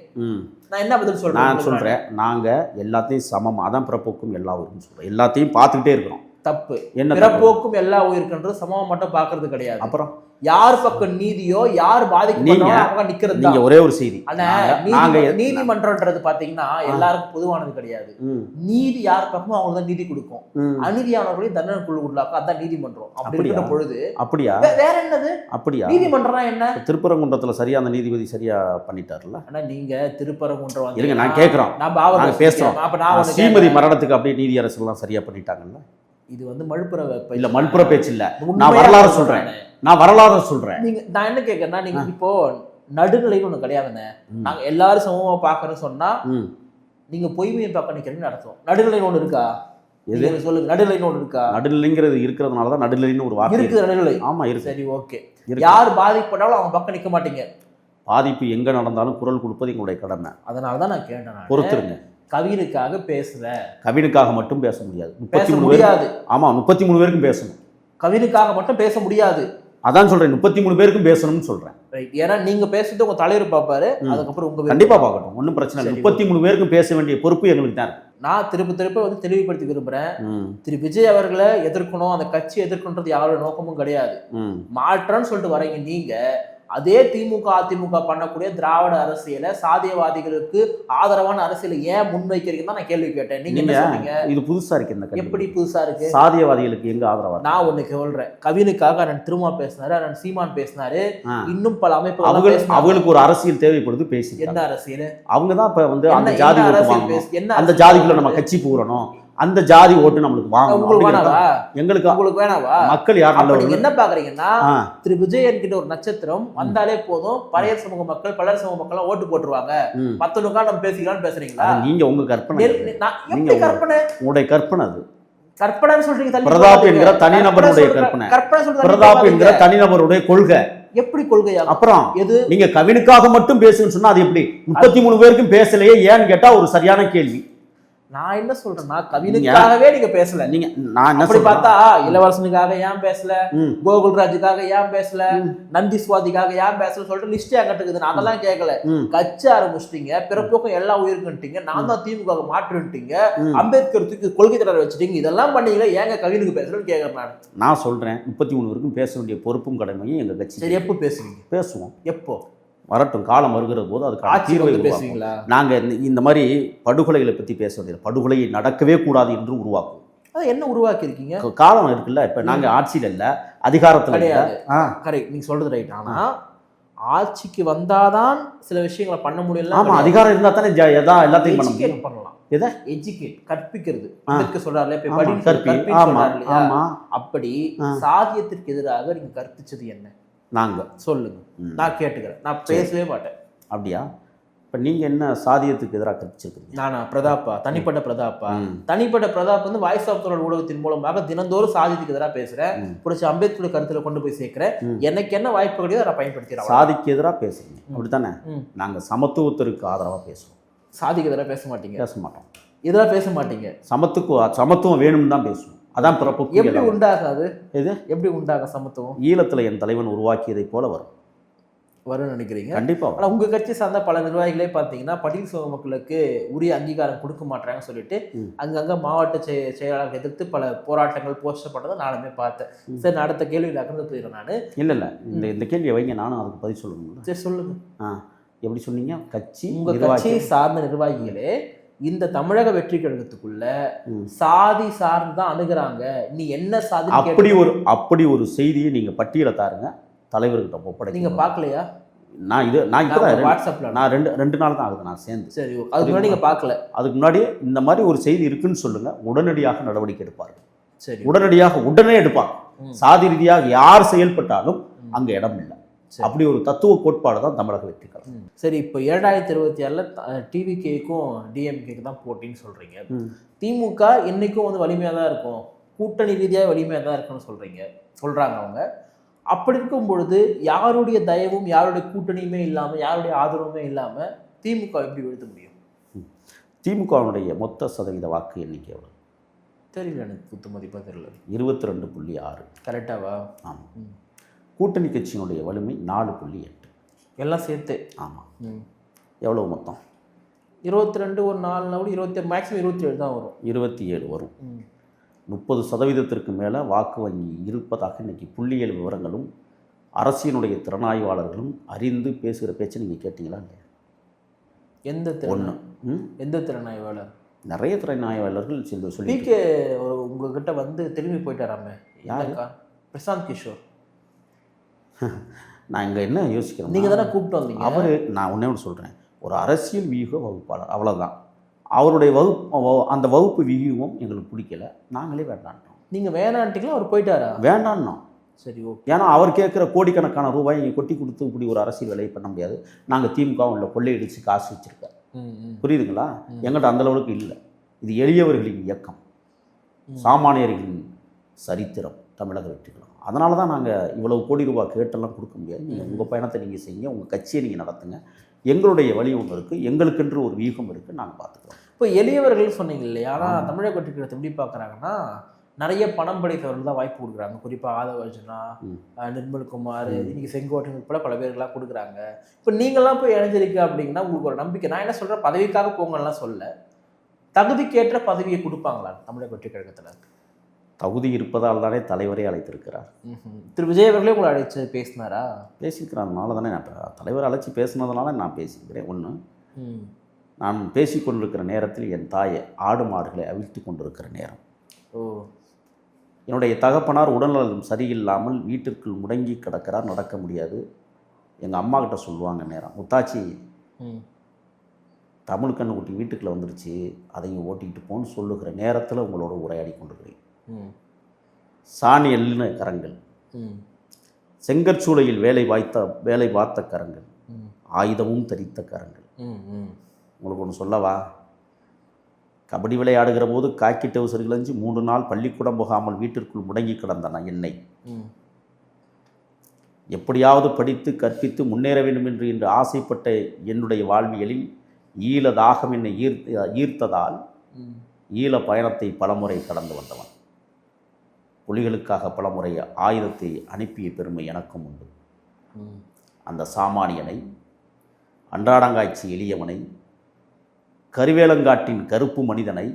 நான் என்ன பதில் சொல்றேன்? நான் சொல்றேன், நாங்க எல்லாத்தையும் சமம், அதான் பிறப்புக்கும் எல்லா ஊருக்கும் சொல்றேன், எல்லாத்தையும் பார்த்துக்கிட்டே இருக்கிறோம். தப்பு. என்ன பிறப்போக்கும் எல்லா உயிருக்குன்றது சமமா மட்டும் பாக்குறது கிடையாது. அப்புறம் யார் பக்கம் நீதியோ, யார் பாதிக்கப்படுறாங்க நிக்கிறது. நீங்க ஒரே ஒரு செய்தி, நீதிமன்றம்ன்றது பாத்தீங்கன்னா எல்லாருக்கும் பொதுவானது கிடையாது. நீதி யார் பக்கமோ அவங்க தான் நீதி கொடுக்கும். அநீதியானவர்களையும் தண்டனைக்குள்ள உள்ளாக்கும். அதான் நீதிமன்றம். அப்படி இருக்கிற பொழுது அப்படியா வேற என்னது? அப்படியா நீதிமன்றம்னா என்ன? திருப்பரங்குன்றத்துல சரியா அந்த நீதிபதி சரியா பண்ணிட்டாருல்ல. ஆனா நீங்க திருப்பரங்குன்றம் இருங்க, நான் கேட்கிறோம், நாங்க பேசுறோம். ஸ்ரீமதி மரணத்துக்கு அப்படியே நீதி அரசு எல்லாம் சரியா பண்ணிட்டாங்கல்ல. இது வந்து மழுப்புற இல்ல, மழுப்புற பேச்சு இல்ல, நான் வரலாறு சொல்றேன். நீங்க நான் என்ன கேட்கறேன்னா, நீங்க இப்போ நடுநிலைன்னு ஒண்ணு கிடையாதுண்ணே. நாங்க எல்லாரும் சமமா பாக்கணும்னு சொன்னா நீங்க பொய்மையை பார்க்க நிக்கிறீங்கன்னு அர்த்தம். நடுநிலைன்னு ஒண்ணு இருக்கா? சொல்லுங்க, நடுநிலைன்னு ஒண்ணு இருக்கா? நடுநிலைங்கிறது இருக்கிறதுனாலதான் நடுநிலைன்னு ஒரு வார்த்தை இருக்கு. நடுநிலை, ஆமா இருக்கு. சரி, ஓகே. யார் பாதிக்கப்பட்டாலும் அவங்க பக்கம் நிக்க மாட்டீங்க. பாதிப்பு எங்க நடந்தாலும் குரல் கொடுப்பது எங்களுடைய கடமை. அதனாலதான் நான் கேட்டேன். பொறுத்துருங்க. கவினுக்காக பேசுற, கவினுக்காக மட்டும் பேச முடியாது. 33 பேர். ஆமா, 33 பேருக்கும் பேசணும். கவினுக்காக மட்டும் பேச முடியாது. அதான் சொல்றேன், 33 பேருக்கும் பேசணும்னு சொல்றேன். ஏன்னா நீங்க பேசுறது உங்க தலைவர் பாப்பாரு, அதுக்கப்புறம் உங்க கண்டிப்பா பார்க்கட்டும், ஒன்றும் பிரச்சனை இல்லை. 33 பேருக்கும் பேச வேண்டிய பொறுப்பு எங்களுக்கு தான் இருக்கு. நான் திருப்ப வந்து தெளிவுபடுத்தி விரும்புறேன். திரு விஜய் அவர்களை எதிர்க்கணும், அந்த கட்சி எதிர்க்கணுன்றது யாரோட நோக்கமும் கிடையாது. மாற்றம்னு சொல்லிட்டு வரீங்க நீங்க. அதே திமுக அதிமுக பண்ணக்கூடிய திராவிட அரசியல, சாதியவாதிகளுக்கு ஆதரவான அரசியலை ஏன் முன்வைக்கிறீங்கன்னு தான் நான் கேள்வி கேட்டேன். நீங்க என்ன சொன்னீங்க? இது புதுசா இருக்கு. இந்த எப்படி புதுசா இருக்கு? சாதியவாதிகளுக்கு எங்க ஆதரவா? நான் ஒண்ணு சொல்றேன், கவினுக்காக அண்ணன் திருமா பேசினாரு, அண்ணன் சீமான் பேசினாரு, இன்னும் பல அமைப்பு அவங்களுக்கு ஒரு அரசியல் தேவைப்படுது. பேசி என்ன அரசியல்? அவங்கதான் இப்ப வந்து அந்த ஜாதி அந்த ஜாதிக்குள்ள நம்ம கட்சி பூரணும், அந்த ஜாதி ஓட்டு நம்மளுக்கு வாங்கணும். எங்களுக்கு வேணாவா? மக்கள் யார் நல்லவங்க? என்ன பாக்குறீங்கன்னா, திரு விஜய் என்கிட்ட ஒரு நட்சத்திரம் வந்தாலே போதும், பழைய சமூக மக்கள் பலர் சமூக மக்கள் ஓட்டு போட்டுருவாங்க, மத்தவனுக்கா நம்ம பேசிக்கலாம்னு பேசுறீங்களா? நீங்க உங்க கற்பனை, கற்பனை, உங்களுடைய கற்பனை. அது கற்பனைன்னு சொல்றீங்க. பிரதாப் என்கிற தனிநபருடைய கற்பனை. பிரதாப் என்கிற தனிநபருடைய கொள்கை. எப்படி கொள்கையா? அப்புறம் நீங்க கவினுக்காக மட்டும் பேசுன்னு சொன்னா அது எப்படி? 33 பேருக்கும் பேசலையே ஏன்னு கேட்டா ஒரு சரியான கேள்வி. நான் என்ன சொல்றேன்னா, கவினுக்காகவே நீங்க பேசல. நீங்க நான் என்ன அப்படி பார்த்தா இளவரசனுக்காக ஏன் பேசல, கோகுல்ராஜுக்காக ஏன் பேசல, நந்தி சுவாதிக்காக ஏன் பேசல சொல்லிட்டு லிஸ்ட் என்கிட்ட இருக்குது. நான் அதெல்லாம் கேட்கல. கட்சி ஆரம்பிச்சிட்டீங்க, பிறப்போக்கம் எல்லா உயிருக்குன்ட்டீங்க, நான் தான் திமுக மாற்றுன்ட்டீங்க, அம்பேத்கர் தூக்கி கொள்கை தொடர வச்சுட்டீங்க, இதெல்லாம் பண்ணீங்களா, ஏங்க கவினுக்கு பேசலன்னு கேட்கறேன். நான் சொல்றேன், 33 பேருக்கும் பேச வேண்டிய பொறுப்பும் கடமையும் எங்க கட்சி. சரி, எப்போ பேசுவீங்க? பேசுவோம். எப்போ? வரட்டும், காலம் வருகிற போது அதுக்கான தீர்வை பேசுவீங்களா? நாங்க இந்த மாதிரி படுகொலைகளை பத்தி பேச வேண்டியது, படுகொலை நடக்கவே கூடாது என்று உருவாக்குவோம். அது என்ன உருவாக்கி இருக்கீங்க? காலம் இருக்குல்ல. இப்ப நாங்க ஆட்சியில் இல்ல, அதிகாரத்துல கிடையாது. கரெக்ட், நீங்க சொல்றது ரைட். ஆனா ஆட்சிக்கு வந்தாதான் சில விஷயங்களை பண்ண முடியல. ஆமா, அதிகாரம் இருந்தா தானே எல்லாத்தையும் பண்ணலாம். எதை? எஜுகேட், கற்பிக்கிறது. சொல்றாருல, அப்படி சாதியத்திற்கு எதிராக நீங்க கற்பிச்சது என்ன? நாங்க சொல்லுங்க, நான் கேட்டுக்கிறேன். நான் பேசவே மாட்டேன். அப்படியா? இப்ப நீங்க என்ன சாதியத்துக்கு எதிராக கற்பிச்சிருக்கீங்க? நானா பிரதாப்பா, தனிப்பட்ட பிரதாப் வந்து வாய்ஸ் ஆஃப் தமிழ் ஊடகத்தின் மூலமாக தினந்தோறும் சாதியத்துக்கு எதிராக பேசுறேன், புடிச்ச அம்பேத்கர் கருத்துல கொண்டு போய் சேர்க்கிறேன். எனக்கு என்ன வாய்ப்பு கிடையாது அதை பயன்படுத்திடுறேன். சாதிக்கு எதிராக பேசுறீங்க அப்படித்தானே? நாங்க சமத்துவத்திற்கு ஆதரவா பேசுவோம். சாதிக்கு எதிராக பேச மாட்டீங்க? பேச மாட்டோம். இதெல்லாம் பேச மாட்டீங்க. சமத்துவம் வேணும்னு தான் பேசுவோம். அதான் பிறப்பு. எப்படி உண்டாகாது? இது எப்படி உண்டாக சமத்துவம்? ஈழத்துல என் தலைவன் உருவாக்கியதை போல வரும்னு நினைக்கிறீங்க? கண்டிப்பா. ஆனா உங்க கட்சி சார்ந்த பல நிர்வாகிகளே பாத்தீங்கன்னா பட்டியல் சமூக மக்களுக்கு உரிய அங்கீகாரம் கொடுக்க மாட்டாங்கன்னு சொல்லிட்டு அங்கங்க மாவட்ட செயலாளர்கள் எதிர்த்து பல போராட்டங்கள் போஸ்டர் பண்ணதை நானுமே பார்த்தேன். சரி, நான் அடுத்த கேள்வியில் அக்கறை போயிடுறேன். நானு இல்ல இந்த கேள்வியை வைங்க, நானும் அதுக்கு பதில் சொல்லணும். சரி, சொல்லுங்க. எப்படி சொன்னீங்க? உங்க கட்சியை சார்ந்த நிர்வாகிகளே இந்த தமிழக வெற்றி கழகத்துக்குள்ள சாதி சார்ந்துதான் அணுகுறாங்க, நீ என்ன சாதி, அப்படி ஒரு செய்தியை நீங்க பட்டியல தாருங்க, தலைவர்கிட்ட ஒப்படை. நீங்க பாக்கலையா? நான் வாட்ஸ்அப்ல நான் ரெண்டு நாள் தான் ஆகுது நான் சேர்ந்து. சரி, அதுக்கு முன்னாடி நீங்க பார்க்கல? அதுக்கு முன்னாடி இந்த மாதிரி ஒரு செய்தி இருக்குன்னு சொல்லுங்க, உடனடியாக நடவடிக்கை எடுப்பார்கள். சரி, உடனே எடுப்பாங்க. சாதி ரீதியாக யார் செயல்பட்டாலும் அங்க இடம் இல்லை. அப்படி ஒரு தத்துவ கோட்பாடு தான் தமிழக வெற்றி கழகம். சரி, இப்போ 2026 டிவிகேக்கும் டிஎம்கேக்கு தான் போட்டின்னு சொல்றீங்க. திமுக என்னைக்கும் வந்து வலிமையாக தான் இருக்கும், கூட்டணி ரீதியாக வலிமையாக தான் இருக்குன்னு சொல்றாங்க அவங்க. அப்படி இருக்கும் பொழுது யாருடைய தயவும் யாருடைய கூட்டணியுமே இல்லாமல் யாருடைய ஆதரவுமே இல்லாமல் திமுக எப்படி வீழ்த்த முடியும்? திமுகவுடைய மொத்த சதவீத வாக்கு எண்ணிக்கை எவ்வளவு தெரியல, எனக்கு குத்து மதிப்பாக தெரியல. 22.6. கரெக்டாவா? ஆமாம். கூட்டணி கட்சியினுடைய வலிமை 4.8. எல்லாம் சேர்த்து. ஆமாம். எவ்வளவு மொத்தம்? 22 ஒரு 4 கூட 20, மேக்ஸிமம் 27 தான் வரும். 27 வரும். 30% மேலே வாக்கு வங்கி இருப்பதாக இன்றைக்கி புள்ளியியல் விவரங்களும் அரசியனுடைய திறனாய்வாளர்களும் அறிந்து பேசுகிற பேச்சை நீங்கள் கேட்டிங்களா இல்லையா? எந்த ஒன்று எந்த திறனாய்வாளர்? நிறைய திறனாய்வாளர்கள் சொல்லி பிகே உங்ககிட்ட வந்து திரும்பி போயிட்டாராமே, யாருக்கா? பிரசாந்த் கிஷோர். நான் இங்கே என்ன யோசிக்கிறேன், நீங்கள் தானே கூப்பிட்டு வந்தீங்க அவர். நான் ஒன்றே ஒன்று சொல்கிறேன், ஒரு அரசியல் வியூக வகுப்பாளர், அவ்வளோதான். அவருடைய அந்த வகுப்பு வியூகம் எங்களுக்கு பிடிக்கல, நாங்களே வேண்டான்ட்டோம். நீங்கள் வேணான்ட்டீங்களா? அவர் போயிட்டாரா? வேண்டான்னோம். சரி, ஓகே. ஏன்னா அவர் கேட்குற கோடிக்கணக்கான ரூபாய் இங்கே கொட்டி கொடுத்து இப்படி ஒரு அரசியல் வேலையை பண்ண முடியாது. நாங்கள் திமுகவும் இல்லை, கொள்ளையடிச்சு காசு வச்சுருக்கோம், புரியுதுங்களா? எங்கள்கிட்ட அந்தளவுக்கு இல்லை. இது எளியவர்களின் இயக்கம், சாமானியர்களின் சரித்திரம், தமிழக வெற்றிகளும். அதனால தான் நாங்கள் இவ்வளவு கோடி ரூபாய் கேட்டெல்லாம் கொடுக்க முடியாது. நீங்கள் உங்கள் பயணத்தை நீங்கள் செய்யுங்க, உங்கள் கட்சியை நீங்கள் நடத்துங்க. எங்களுடைய வழி ஒன்று இருக்குது, எங்களுக்கென்று ஒரு வியூகம் இருக்குது, நாங்கள் பார்த்துக்கிறோம். இப்போ எளியவர்கள் சொன்னீங்க இல்லையா? ஆனால் தமிழக வெற்றிகளுக்கு எப்படி பார்க்குறாங்கன்னா, நிறைய பணம் படைத்தவர்கள் தான் வாய்ப்பு கொடுக்குறாங்க. குறிப்பாக ஆதவ அர்ஜுனா, நிர்மல்குமார், இன்னைக்கு செங்கோட்டையன் போல பல பேர்களாக கொடுக்குறாங்க. இப்போ நீங்களாம் போய் இணைஞ்சிருக்க அப்படிங்கன்னா உங்களுக்கு ஒரு நம்பிக்கை. நான் என்ன சொல்கிறேன், பதவிக்காக போங்கலாம் சொல்ல, தகுதிக்கேற்ற பதவியை கொடுப்பாங்களா தமிழக வெற்றி கழகத்தில்? தகுதி இருப்பதால் தானே தலைவரே அழைத்திருக்கிறார். திரு விஜய் அவர்களே உங்களை அழைச்சி பேசினாரா? பேசியிருக்கிறாருனால தானே நான் தலைவர் அழைச்சி பேசினதுனால நான் பேசியிருக்கிறேன். ஒன்று, நான் பேசிக்கொண்டிருக்கிற நேரத்தில் என் தாயை ஆடு மாடுகளை அவிழ்த்து கொண்டிருக்கிற நேரம். என்னுடைய தகப்பனார் உடல்நலம் சரியில்லாமல் வீட்டிற்குள் முடங்கி கிடக்கிறார், நடக்க முடியாது. எங்கள் அம்மா கிட்ட சொல்லுவாங்க நேரம், முத்தாச்சி தமிழ் கண்ணுக்குட்டி வீட்டுக்குள்ளே வந்துருச்சு, அதையும் ஓட்டிக்கிட்டு போன்னு சொல்லுகிற நேரத்தில் உங்களோட உரையாடி கொண்டிருக்கிறேன். சாணி எல்லின கரங்கள், செங்கற்சூளையில் வேலை பார்த்த கரங்கள், ஆயுதமும் தரித்த கரங்கள். உங்களுக்கு ஒன்று சொல்லவா? கபடி விளையாடுகிற போது காக்கி டவுசர் கிழிஞ்சு 3 நாள் பள்ளிக்கூடம் போகாமல் வீட்டிற்குள் முடங்கி கிடந்தன என்னை எப்படியாவது படித்து கற்பித்து முன்னேற வேண்டும் என்று ஆசைப்பட்ட என்னுடைய வாழ்வியலில் ஈழ தாகம் என்னை ஈர்த்ததால் ஈழ பயணத்தை பலமுறை கடந்து வந்தவன். புலிகளுக்காக பலமுறை ஆயுதத்தை அனுப்பிய பெருமை எனக்கும் உண்டு. அந்த சாமானியனை, அன்றாடங்காய்ச்சி எளியவனை, கருவேலங்காட்டின் கருப்பு மனிதனை,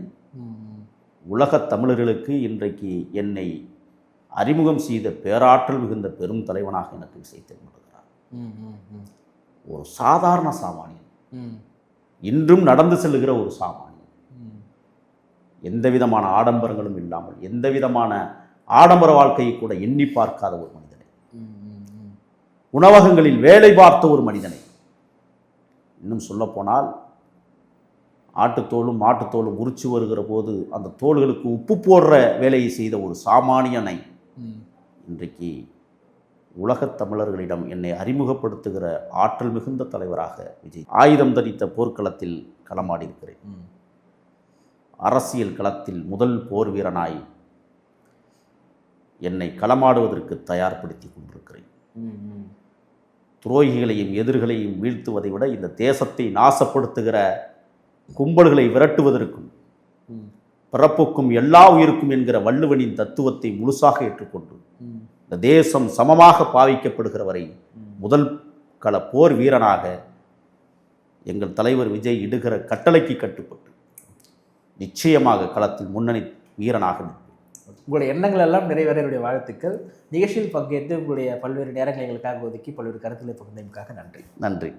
உலகத் தமிழர்களுக்கு இன்றைக்கு என்னை அறிமுகம் செய்த பேராற்றல் மிகுந்த பெரும் தலைவனாக எனக்கு செய்து கொண்டிருக்கிறார். ஒரு சாதாரண சாமானியன், இன்றும் நடந்து செல்லுகிற ஒரு சாமானியன், எந்த விதமான ஆடம்பரங்களும் இல்லாமல், எந்த விதமான ஆடம்பர வாழ்க்கையை கூட எண்ணி பார்க்காத ஒரு மனிதனை, உணவகங்களில் வேலை பார்த்த ஒரு மனிதனை, இன்னும் சொல்லப்போனால் ஆட்டுத்தோலும் மாட்டுத்தோலும் உரிச்சு வருகிற போது அந்த தோள்களுக்கு உப்பு போடுற வேலையை செய்த ஒரு சாமானியனை இன்றைக்கு உலகத் தமிழர்களிடம் என்னை அறிமுகப்படுத்துகிற ஆற்றல் மிகுந்த தலைவராக விஜய். ஆயுதம் தரித்த போர்க்களத்தில் களமாடி இருக்கிறேன். அரசியல் களத்தில் முதல் போர் வீரனாய் என்னை களமாடுவதற்கு தயார்படுத்தி கொண்டிருக்கிறேன். துரோகிகளையும் எதிர்களையும் வீழ்த்துவதை விட இந்த தேசத்தை நாசப்படுத்துகிற கும்பல்களை விரட்டுவதற்கும் பிறப்புக்கும் எல்லா உயிருக்கும் என்கிற வள்ளுவனின் தத்துவத்தை முழுசாக ஏற்றுக்கொண்டு இந்த தேசம் சமமாக பாவிக்கப்படுகிற வரை முதல் கள போர் வீரனாக எங்கள் தலைவர் விஜய் இடுகிற கட்டளைக்கு கட்டுப்பட்டு நிச்சயமாக களத்தில் முன்னணி வீரனாக நிற்பேன். உங்களுடைய எண்ணங்கள் எல்லாம் நிறைவேற என்னுடைய வாழ்த்துக்கள். நிகழ்ச்சியில் பங்கேற்று உங்களுடைய பல்வேறு நேரங்களை எங்களுக்காக ஒதுக்கி பல்வேறு கருத்துக்களை பகிர்ந்தமைக்காக நன்றி. நன்றி.